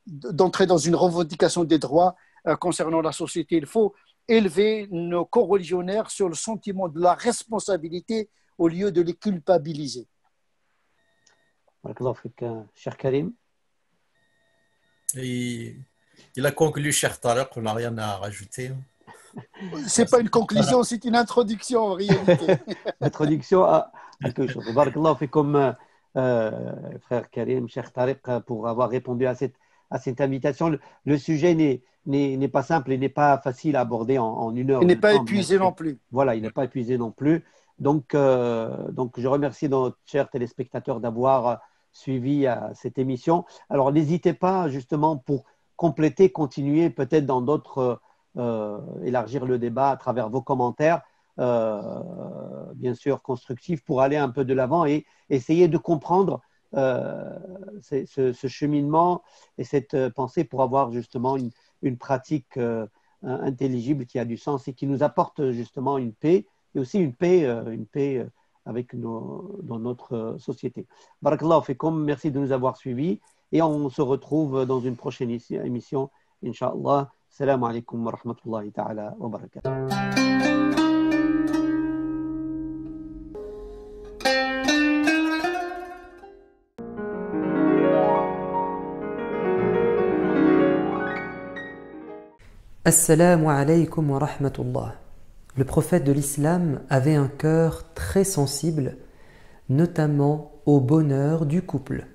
d'entrer dans une revendication des droits concernant la société. Il faut élever nos coreligionnaires sur le sentiment de la responsabilité au lieu de les culpabiliser. Barakallahu fik, Cheikh Karim. Il a conclu, Cheikh Tariq, on n'a rien à rajouter. Ce n'est pas une conclusion, c'est une introduction en réalité. Introduction à quelque chose. Barakallahu fikum, frère Karim, Cheikh Tariq, pour avoir répondu à à cette invitation. Le sujet n'est pas simple et n'est pas facile à aborder en une heure. Il n'est pas temps, épuisé non plus. Voilà, il n'est pas épuisé non plus. Donc, je remercie nos chers téléspectateurs d'avoir suivi cette émission. Alors, n'hésitez pas justement pour compléter, continuer peut-être dans d'autres, élargir le débat à travers vos commentaires, bien sûr constructifs, pour aller un peu de l'avant et essayer de comprendre ce cheminement et cette pensée pour avoir justement une pratique intelligible qui a du sens et qui nous apporte justement une paix et aussi une paix avec dans notre société. Barakallahu fikum, merci de nous avoir suivis et on se retrouve dans une prochaine émission, Inch'Allah. Salam alaikum wa rahmatullahi ta'ala wa barakatuh. Assalamu alaykum wa rahmatullah. Le prophète de l'islam avait un cœur très sensible, notamment au bonheur du couple.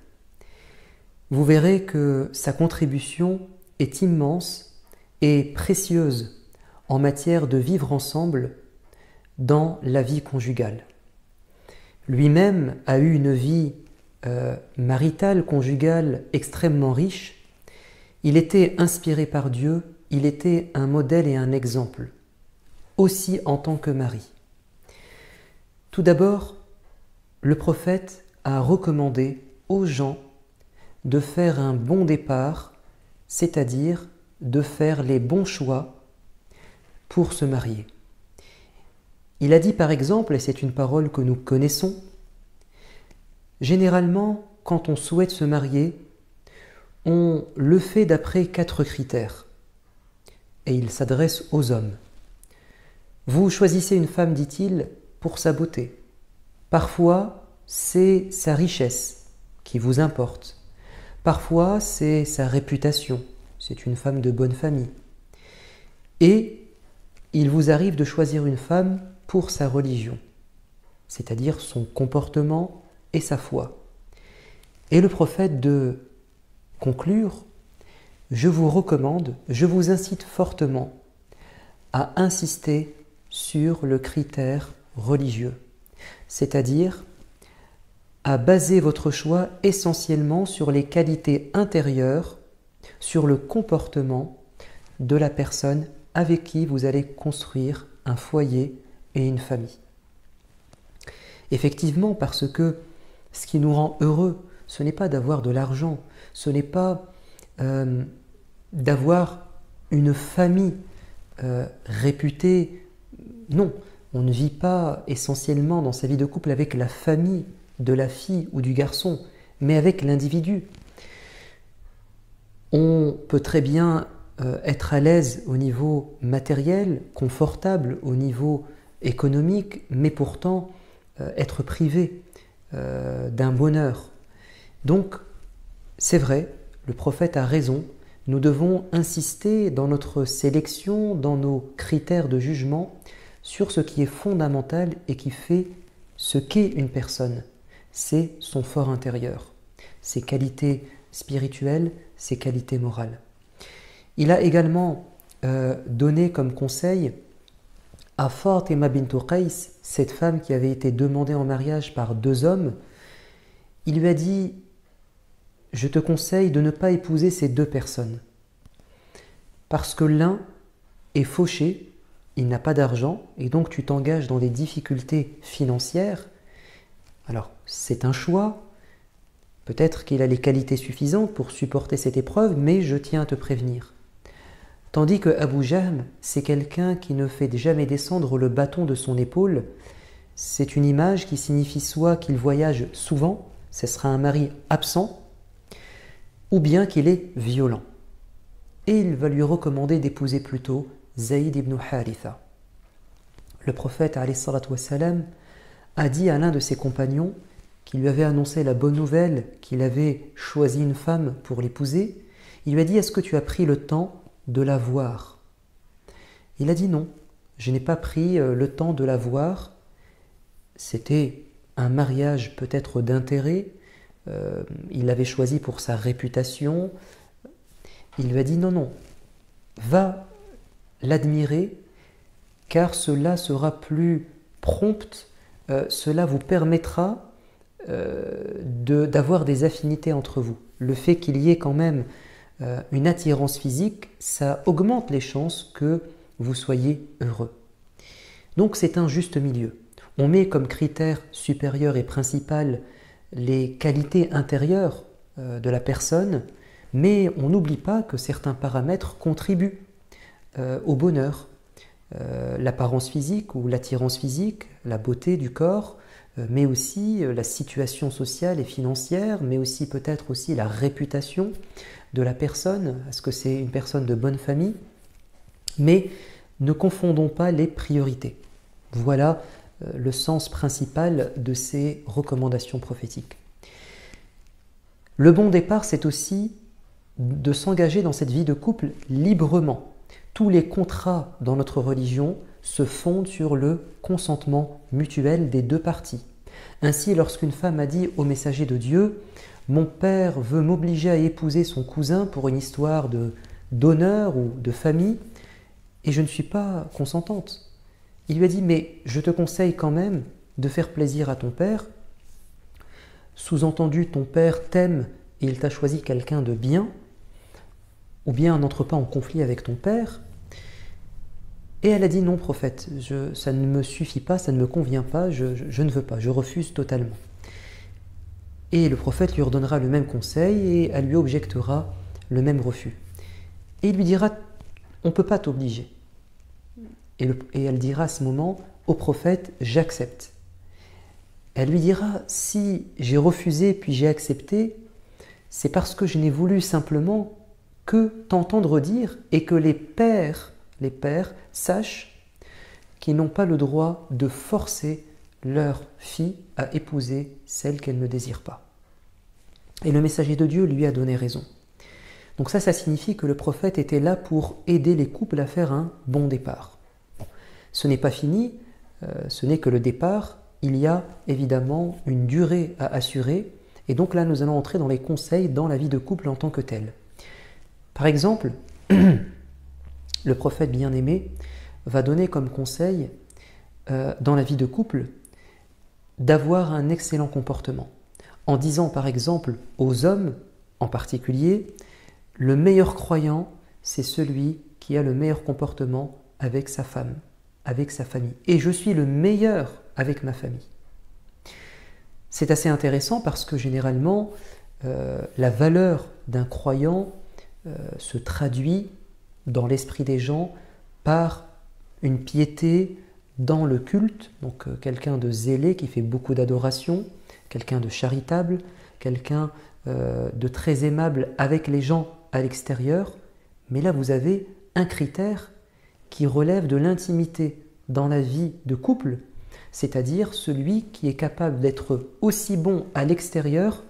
Vous verrez que sa contribution est immense et précieuse en matière de vivre ensemble dans la vie conjugale. Lui-même a eu une vie maritale, conjugale extrêmement riche. Il était inspiré par Dieu, il était un modèle et un exemple, aussi en tant que mari. Tout d'abord, le prophète a recommandé aux gens de faire un bon départ, c'est-à-dire de faire les bons choix pour se marier. Il a dit par exemple, et c'est une parole que nous connaissons, généralement, quand on souhaite se marier, on le fait d'après 4 critères. Et il s'adresse aux hommes. Vous choisissez une femme, dit-il, pour sa beauté. Parfois, c'est sa richesse qui vous importe. Parfois, c'est sa réputation. C'est une femme de bonne famille. Et il vous arrive de choisir une femme pour sa religion, c'est-à-dire son comportement et sa foi. Et le prophète de conclure: je vous recommande, je vous incite fortement à insister sur le critère religieux, c'est-à-dire à baser votre choix essentiellement sur les qualités intérieures, sur le comportement de la personne avec qui vous allez construire un foyer et une famille. Effectivement, parce que ce qui nous rend heureux, ce n'est pas d'avoir de l'argent, ce n'est pas d'avoir une famille réputée. Non, on ne vit pas essentiellement dans sa vie de couple avec la famille de la fille ou du garçon, mais avec l'individu. On peut très bien être à l'aise au niveau matériel, confortable au niveau économique, mais pourtant être privé d'un bonheur. Donc, c'est vrai, le prophète a raison, nous devons insister dans notre sélection, dans nos critères de jugement, sur ce qui est fondamental et qui fait ce qu'est une personne. C'est son fort intérieur, ses qualités spirituelles, ses qualités morales. Il a également donné comme conseil à Fatima bint Qais, cette femme qui avait été demandée en mariage par 2 hommes, il lui a dit: je te conseille de ne pas épouser ces 2 personnes, parce que l'un est fauché, il n'a pas d'argent, et donc tu t'engages dans des difficultés financières. Alors, c'est un choix, peut-être qu'il a les qualités suffisantes pour supporter cette épreuve, mais je tiens à te prévenir. Tandis que Abu Jahm, c'est quelqu'un qui ne fait jamais descendre le bâton de son épaule. C'est une image qui signifie soit qu'il voyage souvent, ce sera un mari absent, ou bien qu'il est violent. Et il va lui recommander d'épouser plutôt Zayd ibn Haritha. Le prophète alayhi salatu wassalam a dit à l'un de ses compagnons qui lui avait annoncé la bonne nouvelle qu'il avait choisi une femme pour l'épouser, il lui a dit: est-ce que tu as pris le temps de la voir? Il a dit: non, je n'ai pas pris le temps de la voir. C'était un mariage peut-être d'intérêt, il l'avait choisi pour sa réputation, il lui a dit non, non, va l'admirer car cela sera plus prompt, cela vous permettra d'avoir des affinités entre vous. Le fait qu'il y ait quand même une attirance physique, ça augmente les chances que vous soyez heureux. Donc c'est un juste milieu. On met comme critère supérieur et principal les qualités intérieures de la personne, mais on n'oublie pas que certains paramètres contribuent au bonheur. L'apparence physique ou l'attirance physique, la beauté du corps, mais aussi la situation sociale et financière, mais aussi peut-être aussi la réputation de la personne. Est-ce que c'est une personne de bonne famille? Mais ne confondons pas les priorités. Voilà le sens principal de ces recommandations prophétiques. Le bon départ, c'est aussi de s'engager dans cette vie de couple librement. Tous les contrats dans notre religion se fondent sur le consentement mutuel des deux parties. Ainsi, lorsqu'une femme a dit au messager de Dieu « Mon père veut m'obliger à épouser son cousin pour une histoire d'honneur ou de famille, et je ne suis pas consentante. » Il lui a dit « Mais je te conseille quand même de faire plaisir à ton père. Sous-entendu, ton père t'aime et il t'a choisi quelqu'un de bien, ou bien n'entre pas en conflit avec ton père. » Et elle a dit « Non, prophète, ça ne me suffit pas, ça ne me convient pas, je ne veux pas, je refuse totalement. » Et le prophète lui redonnera le même conseil et elle lui objectera le même refus. Et il lui dira « On ne peut pas t'obliger. » Et elle dira à ce moment au prophète « J'accepte. » Elle lui dira « Si j'ai refusé puis j'ai accepté, c'est parce que je n'ai voulu simplement que t'entendre dire et que les pères sachent qu'ils n'ont pas le droit de forcer leur fille à épouser celle qu'elle ne désire pas. » Et le messager de Dieu lui a donné raison. Donc ça signifie que le prophète était là pour aider les couples à faire un bon départ. Bon, ce n'est pas fini, ce n'est que le départ. Il y a évidemment une durée à assurer. Et donc là, nous allons entrer dans les conseils dans la vie de couple en tant que tel. Par exemple, le prophète bien-aimé va donner comme conseil dans la vie de couple d'avoir un excellent comportement. En disant par exemple aux hommes en particulier, le meilleur croyant, c'est celui qui a le meilleur comportement avec sa femme, avec sa famille. Et je suis le meilleur avec ma famille. C'est assez intéressant parce que généralement, la valeur d'un croyant se traduit dans l'esprit des gens par une piété dans le culte, donc quelqu'un de zélé qui fait beaucoup d'adoration, quelqu'un de charitable, quelqu'un de très aimable avec les gens à l'extérieur. Mais là, vous avez un critère qui relève de l'intimité dans la vie de couple, c'est-à-dire celui qui est capable d'être aussi bon à l'extérieur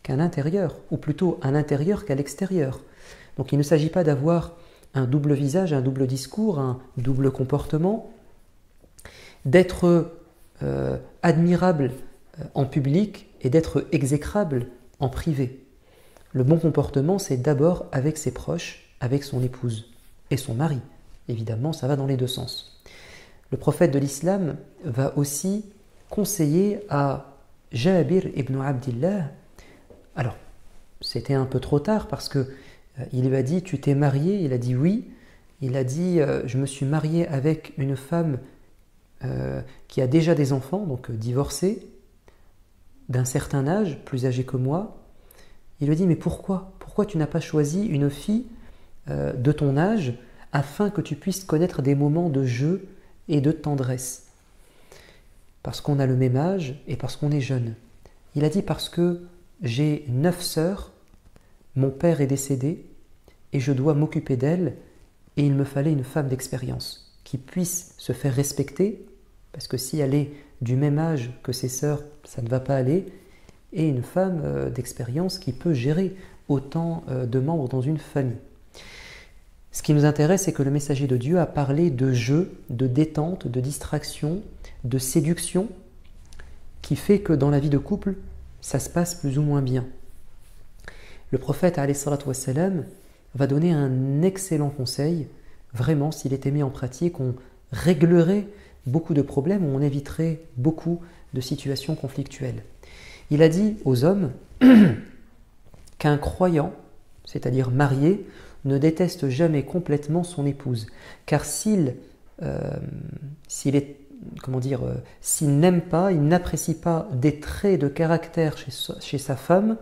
qu'à l'intérieur, ou plutôt à l'intérieur qu'à l'extérieur. Donc il ne s'agit pas d'avoir un double visage, un double discours, un double comportement, d'être admirable en public et d'être exécrable en privé. Le bon comportement, c'est d'abord avec ses proches, avec son épouse et son mari. Évidemment, ça va dans les deux sens. Le prophète de l'islam va aussi conseiller à Jabir ibn Abdillah. Alors, c'était un peu trop tard parce que il lui a dit « Tu t'es marié ?» Il a dit « Oui ». Il a dit « Je me suis marié avec une femme qui a déjà des enfants, donc divorcée, d'un certain âge, plus âgée que moi. » Il lui dit « Mais pourquoi? Pourquoi tu n'as pas choisi une fille de ton âge afin que tu puisses connaître des moments de jeu et de tendresse? Parce qu'on a le même âge et parce qu'on est jeune. » Il a dit « Parce que j'ai 9 sœurs, mon père est décédé et je dois m'occuper d'elles et il me fallait une femme d'expérience qui puisse se faire respecter, parce que si elle est du même âge que ses sœurs, ça ne va pas aller, et une femme d'expérience qui peut gérer autant de membres dans une famille. » Ce qui nous intéresse, c'est que le messager de Dieu a parlé de jeu, de détente, de distraction, de séduction, qui fait que dans la vie de couple, ça se passe plus ou moins bien. Le prophète alayhi salatu wassalam va donner un excellent conseil. Vraiment, s'il était mis en pratique, on réglerait beaucoup de problèmes, on éviterait beaucoup de situations conflictuelles. Il a dit aux hommes qu'un croyant, c'est-à-dire marié, ne déteste jamais complètement son épouse, car s'il n'aime pas, il n'apprécie pas des traits de caractère chez sa femme,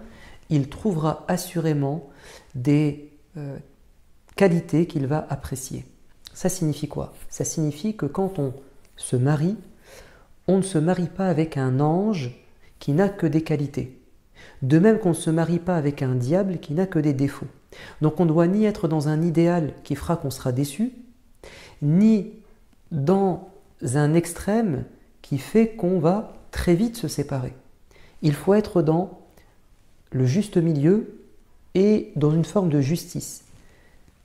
il trouvera assurément des qualités qu'il va apprécier. Ça signifie quoi? Ça signifie que quand on se marie, on ne se marie pas avec un ange qui n'a que des qualités. De même qu'on ne se marie pas avec un diable qui n'a que des défauts. Donc on ne doit ni être dans un idéal qui fera qu'on sera déçu, ni dans un extrême qui fait qu'on va très vite se séparer. Il faut être dans le juste milieu et dans une forme de justice.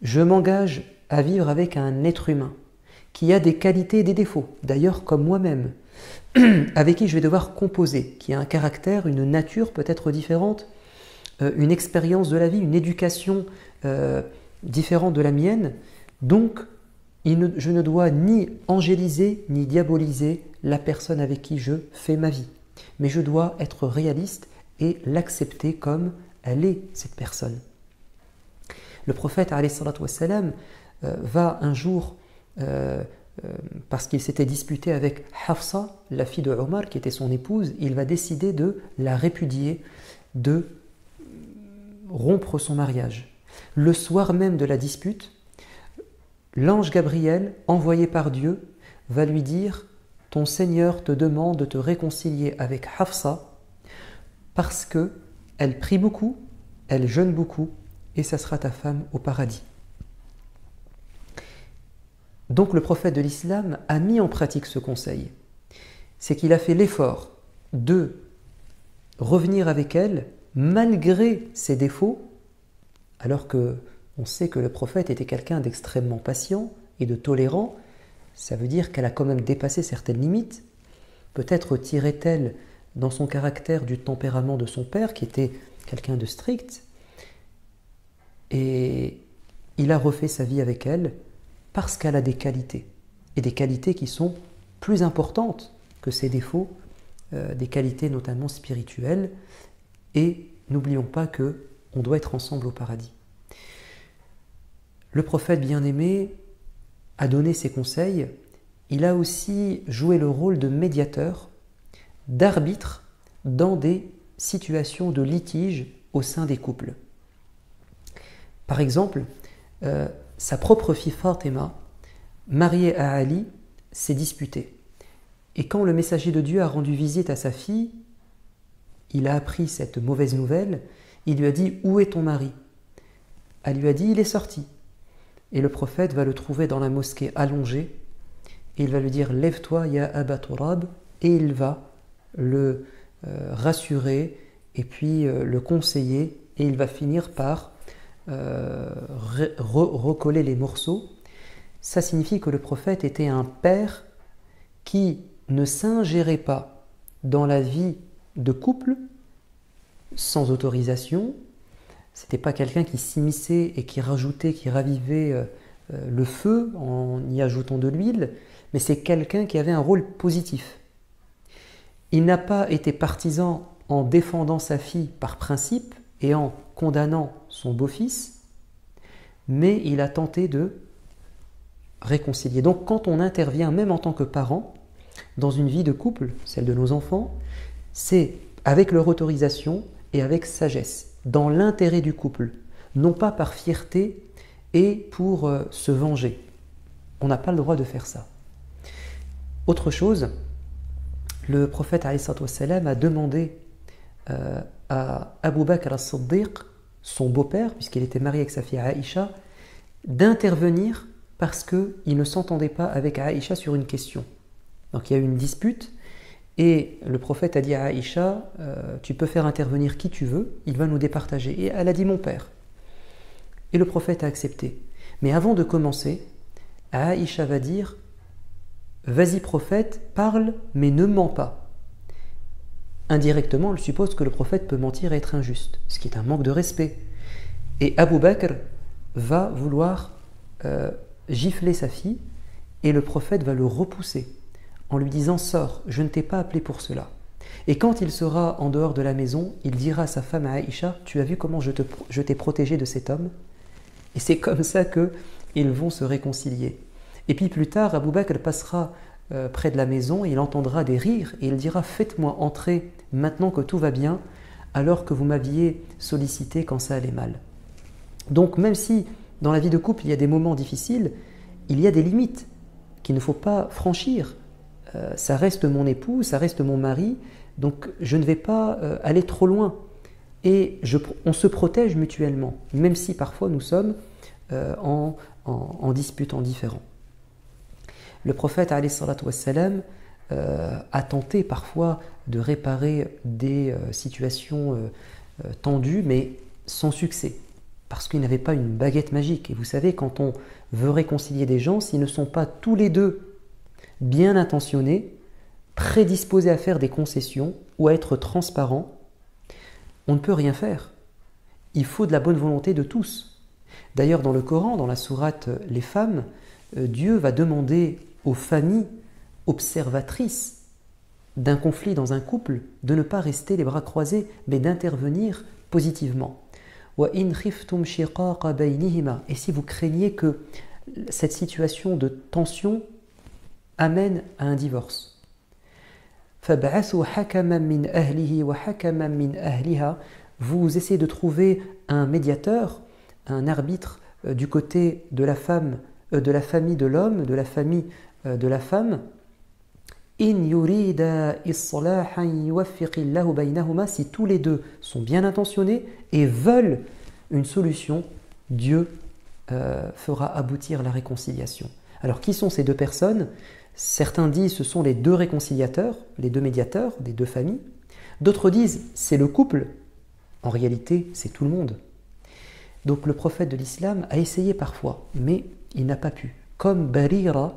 Je m'engage à vivre avec un être humain qui a des qualités et des défauts, d'ailleurs comme moi-même, avec qui je vais devoir composer, qui a un caractère, une nature peut-être différente, une expérience de la vie, une éducation différente de la mienne. Donc, je ne dois ni angéliser ni diaboliser la personne avec qui je fais ma vie. Mais je dois être réaliste et l'accepter comme elle est, cette personne. Le prophète, alayhi salatu wassalam, va un jour, parce qu'il s'était disputé avec Hafsa, la fille de Omar, qui était son épouse, il va décider de la répudier, de rompre son mariage. Le soir même de la dispute, l'ange Gabriel, envoyé par Dieu, va lui dire « Ton Seigneur te demande de te réconcilier avec Hafsa parce qu'elle prie beaucoup, elle jeûne beaucoup et ça sera ta femme au paradis. » Donc le prophète de l'islam a mis en pratique ce conseil. C'est qu'il a fait l'effort de revenir avec elle malgré ses défauts, alors que on sait que le prophète était quelqu'un d'extrêmement patient et de tolérant. Ça veut dire qu'elle a quand même dépassé certaines limites. Peut-être tirait-elle dans son caractère du tempérament de son père, qui était quelqu'un de strict. Et il a refait sa vie avec elle parce qu'elle a des qualités. Et des qualités qui sont plus importantes que ses défauts, des qualités notamment spirituelles. Et n'oublions pas qu'on doit être ensemble au paradis. Le prophète bien-aimé a donné ses conseils. Il a aussi joué le rôle de médiateur, d'arbitre dans des situations de litige au sein des couples. Par exemple, sa propre fille Fatima, mariée à Ali, s'est disputée. Et quand le messager de Dieu a rendu visite à sa fille, il a appris cette mauvaise nouvelle, il lui a dit « Où est ton mari ?» Elle lui a dit « Il est sorti ». Et le prophète va le trouver dans la mosquée allongé, et il va lui dire « Lève-toi, ya Aba Turab » et il va le rassurer, et puis le conseiller, et il va finir par recoller les morceaux. Ça signifie que le prophète était un père qui ne s'ingérait pas dans la vie de couple sans autorisation. C'était pas quelqu'un qui s'immisçait et qui rajoutait, qui ravivait le feu en y ajoutant de l'huile, mais c'est quelqu'un qui avait un rôle positif. Il n'a pas été partisan en défendant sa fille par principe et en condamnant son beau-fils, mais il a tenté de réconcilier. Donc quand on intervient, même en tant que parent, dans une vie de couple, celle de nos enfants, c'est avec leur autorisation et avec sagesse, dans l'intérêt du couple, non pas par fierté et pour se venger. On n'a pas le droit de faire ça. Autre chose, le prophète alayhi salam a demandé à Abu Bakr as-Siddiq, son beau-père, puisqu'il était marié avec sa fille Aïcha, d'intervenir parce qu'il ne s'entendait pas avec Aïcha sur une question. Donc il y a eu une dispute, et le prophète a dit à Aïcha, tu peux faire intervenir qui tu veux, il va nous départager. Et elle a dit mon père. Et le prophète a accepté. Mais avant de commencer, Aïcha va dire, vas-y prophète, parle, mais ne mens pas. Indirectement, elle suppose que le prophète peut mentir et être injuste, ce qui est un manque de respect. Et Abu Bakr va vouloir gifler sa fille et le prophète va le repousser en lui disant « Sors, je ne t'ai pas appelé pour cela ». Et quand il sera en dehors de la maison, il dira à sa femme à Aïcha « Tu as vu comment je t'ai protégé de cet homme ?» Et c'est comme ça qu'ils vont se réconcilier. Et puis plus tard, Abu Bakr passera près de la maison et il entendra des rires et il dira « Faites-moi entrer maintenant que tout va bien, alors que vous m'aviez sollicité quand ça allait mal. » Donc même si dans la vie de couple il y a des moments difficiles, il y a des limites qu'il ne faut pas franchir. Ça reste mon époux, ça reste mon mari, donc je ne vais pas aller trop loin. Et on se protège mutuellement, même si parfois nous sommes en disputant différents. Le prophète alayhi salatu wassalam, a tenté parfois de réparer des situations tendues, mais sans succès, parce qu'il n'avait pas une baguette magique. Et vous savez, quand on veut réconcilier des gens, s'ils ne sont pas tous les deux bien intentionnés, prédisposés à faire des concessions ou à être transparents, on ne peut rien faire. Il faut de la bonne volonté de tous. D'ailleurs, dans le Coran, dans la sourate Les femmes, Dieu va demander aux familles observatrices d'un conflit dans un couple de ne pas rester les bras croisés, mais d'intervenir positivement. Et si vous craignez que cette situation de tension amène à un divorce, vous essayez de trouver un médiateur, un arbitre du côté de la femme, de la famille de l'homme, de la famille de la femme. Si tous les deux sont bien intentionnés et veulent une solution, Dieu fera aboutir la réconciliation. Alors qui sont ces deux personnes? Certains disent ce sont les deux réconciliateurs, les deux médiateurs des deux familles. D'autres disent c'est le couple. En réalité, c'est tout le monde. Donc le prophète de l'islam a essayé parfois, mais il n'a pas pu. Comme Barira,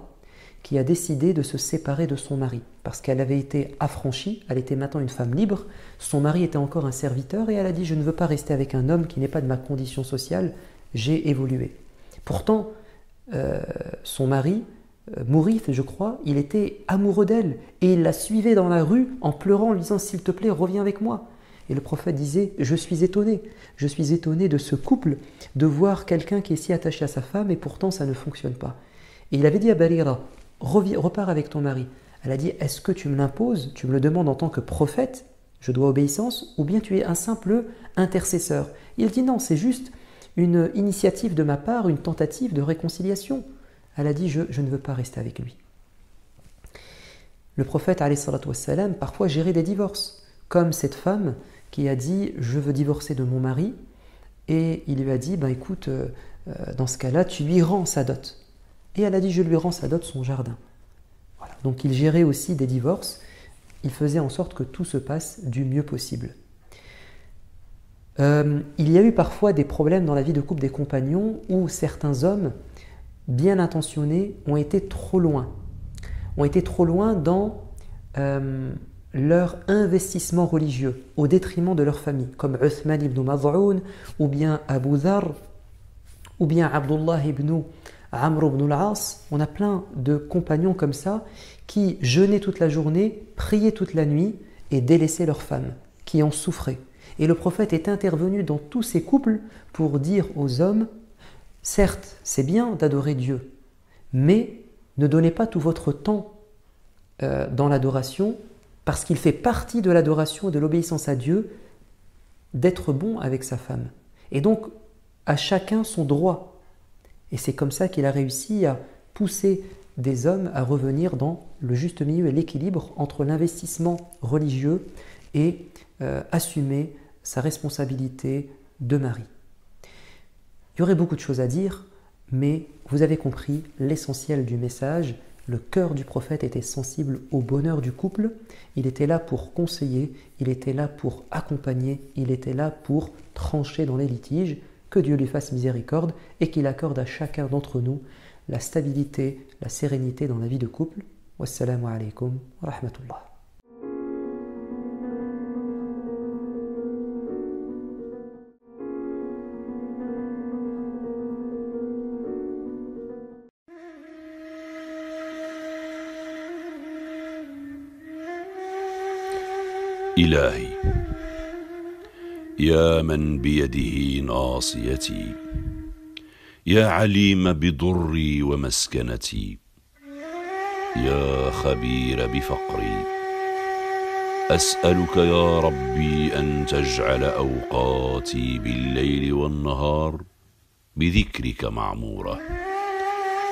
qui a décidé de se séparer de son mari, parce qu'elle avait été affranchie, elle était maintenant une femme libre, son mari était encore un serviteur, et elle a dit « Je ne veux pas rester avec un homme qui n'est pas de ma condition sociale, j'ai évolué ». Pourtant, son mari, Mourith, je crois, il était amoureux d'elle, et il la suivait dans la rue en pleurant, en lui disant « S'il te plaît, reviens avec moi ». Et le prophète disait « Je suis étonné de ce couple, de voir quelqu'un qui est si attaché à sa femme, et pourtant ça ne fonctionne pas ». Et il avait dit à Barira, repars avec ton mari. Elle a dit, est-ce que tu me l'imposes, tu me le demandes en tant que prophète, je dois obéissance, ou bien tu es un simple intercesseur? Il dit non, c'est juste une initiative de ma part, une tentative de réconciliation. Elle a dit, je ne veux pas rester avec lui. Le prophète, alayhi salatu wassalam, parfois gérait des divorces, comme cette femme qui a dit, je veux divorcer de mon mari, et il lui a dit, écoute, dans ce cas-là, tu lui rends sa dot. Et elle a dit, je lui rends sa dot, son jardin. Voilà. Donc il gérait aussi des divorces, il faisait en sorte que tout se passe du mieux possible. Il y a eu parfois des problèmes dans la vie de couple des compagnons où certains hommes, bien intentionnés, ont été trop loin dans leur investissement religieux, au détriment de leur famille, comme Uthman ibn Maz'oun, ou bien Abu Dhar, ou bien Abdullah ibn Amr ibn al-As. On a plein de compagnons comme ça qui jeûnaient toute la journée, priaient toute la nuit et délaissaient leurs femmes, qui en souffraient. Et le prophète est intervenu dans tous ces couples pour dire aux hommes, certes, c'est bien d'adorer Dieu, mais ne donnez pas tout votre temps dans l'adoration, parce qu'il fait partie de l'adoration et de l'obéissance à Dieu d'être bon avec sa femme. Et donc, à chacun son droit. Et c'est comme ça qu'il a réussi à pousser des hommes à revenir dans le juste milieu et l'équilibre entre l'investissement religieux et assumer sa responsabilité de mari. Il y aurait beaucoup de choses à dire, mais vous avez compris l'essentiel du message. Le cœur du prophète était sensible au bonheur du couple. Il était là pour conseiller, il était là pour accompagner, il était là pour trancher dans les litiges. Que Dieu lui fasse miséricorde et qu'il accorde à chacun d'entre nous la stabilité, la sérénité dans la vie de couple. Wassalamu alaikum wa rahmatullah. إلهي يا من بيده ناصيتي، يا عليم بضري ومسكنتي، يا خبير بفقري، أسألك يا ربي أن تجعل أوقاتي بالليل والنهار بذكرك معمورة،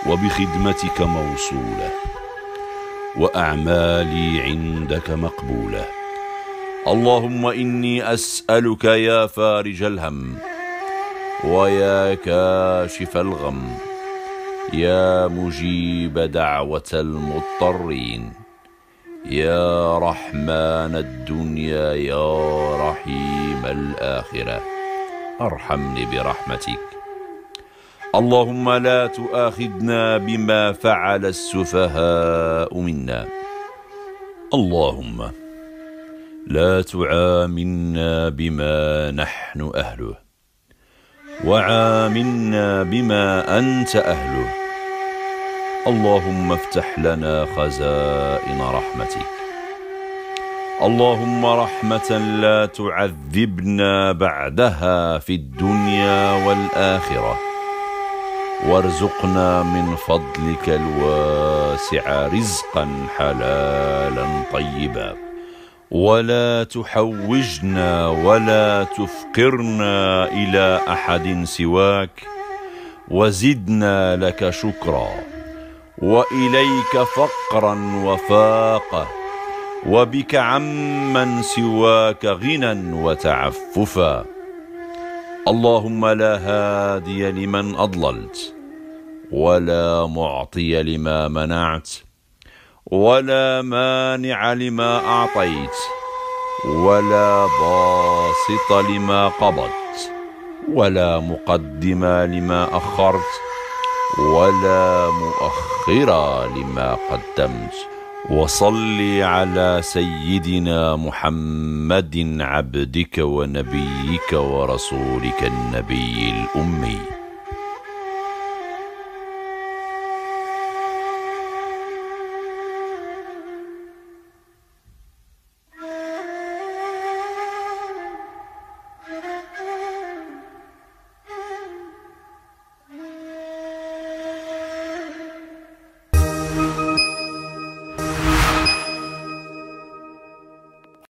وبخدمتك موصولة، وأعمالي عندك مقبولة. اللهم إني أسألك يا فارج الهم، ويا كاشف الغم، يا مجيب دعوة المضطرين، يا رحمن الدنيا يا رحيم الآخرة، ارحمني برحمتك. اللهم لا تؤاخذنا بما فعل السفهاء منا. اللهم لا تعاملنا بما نحن أهله، وعاملنا بما أنت أهله. اللهم افتح لنا خزائن رحمتك. اللهم رحمة لا تعذبنا بعدها في الدنيا والآخرة، وارزقنا من فضلك الواسع رزقا حلالا طيبا، ولا تحوجنا ولا تفقرنا إلى أحد سواك، وزدنا لك شكرا وإليك فقرا وفاقة، وبك عمن سواك غنى وتعففا. اللهم لا هادي لمن أضللت، ولا معطي لما منعت، ولا مانع لما أعطيت، ولا باسط لما قبضت، ولا مقدم لما أخرت، ولا مؤخر لما قدمت. وصل على سيدنا محمد عبدك ونبيك ورسولك النبي الأمي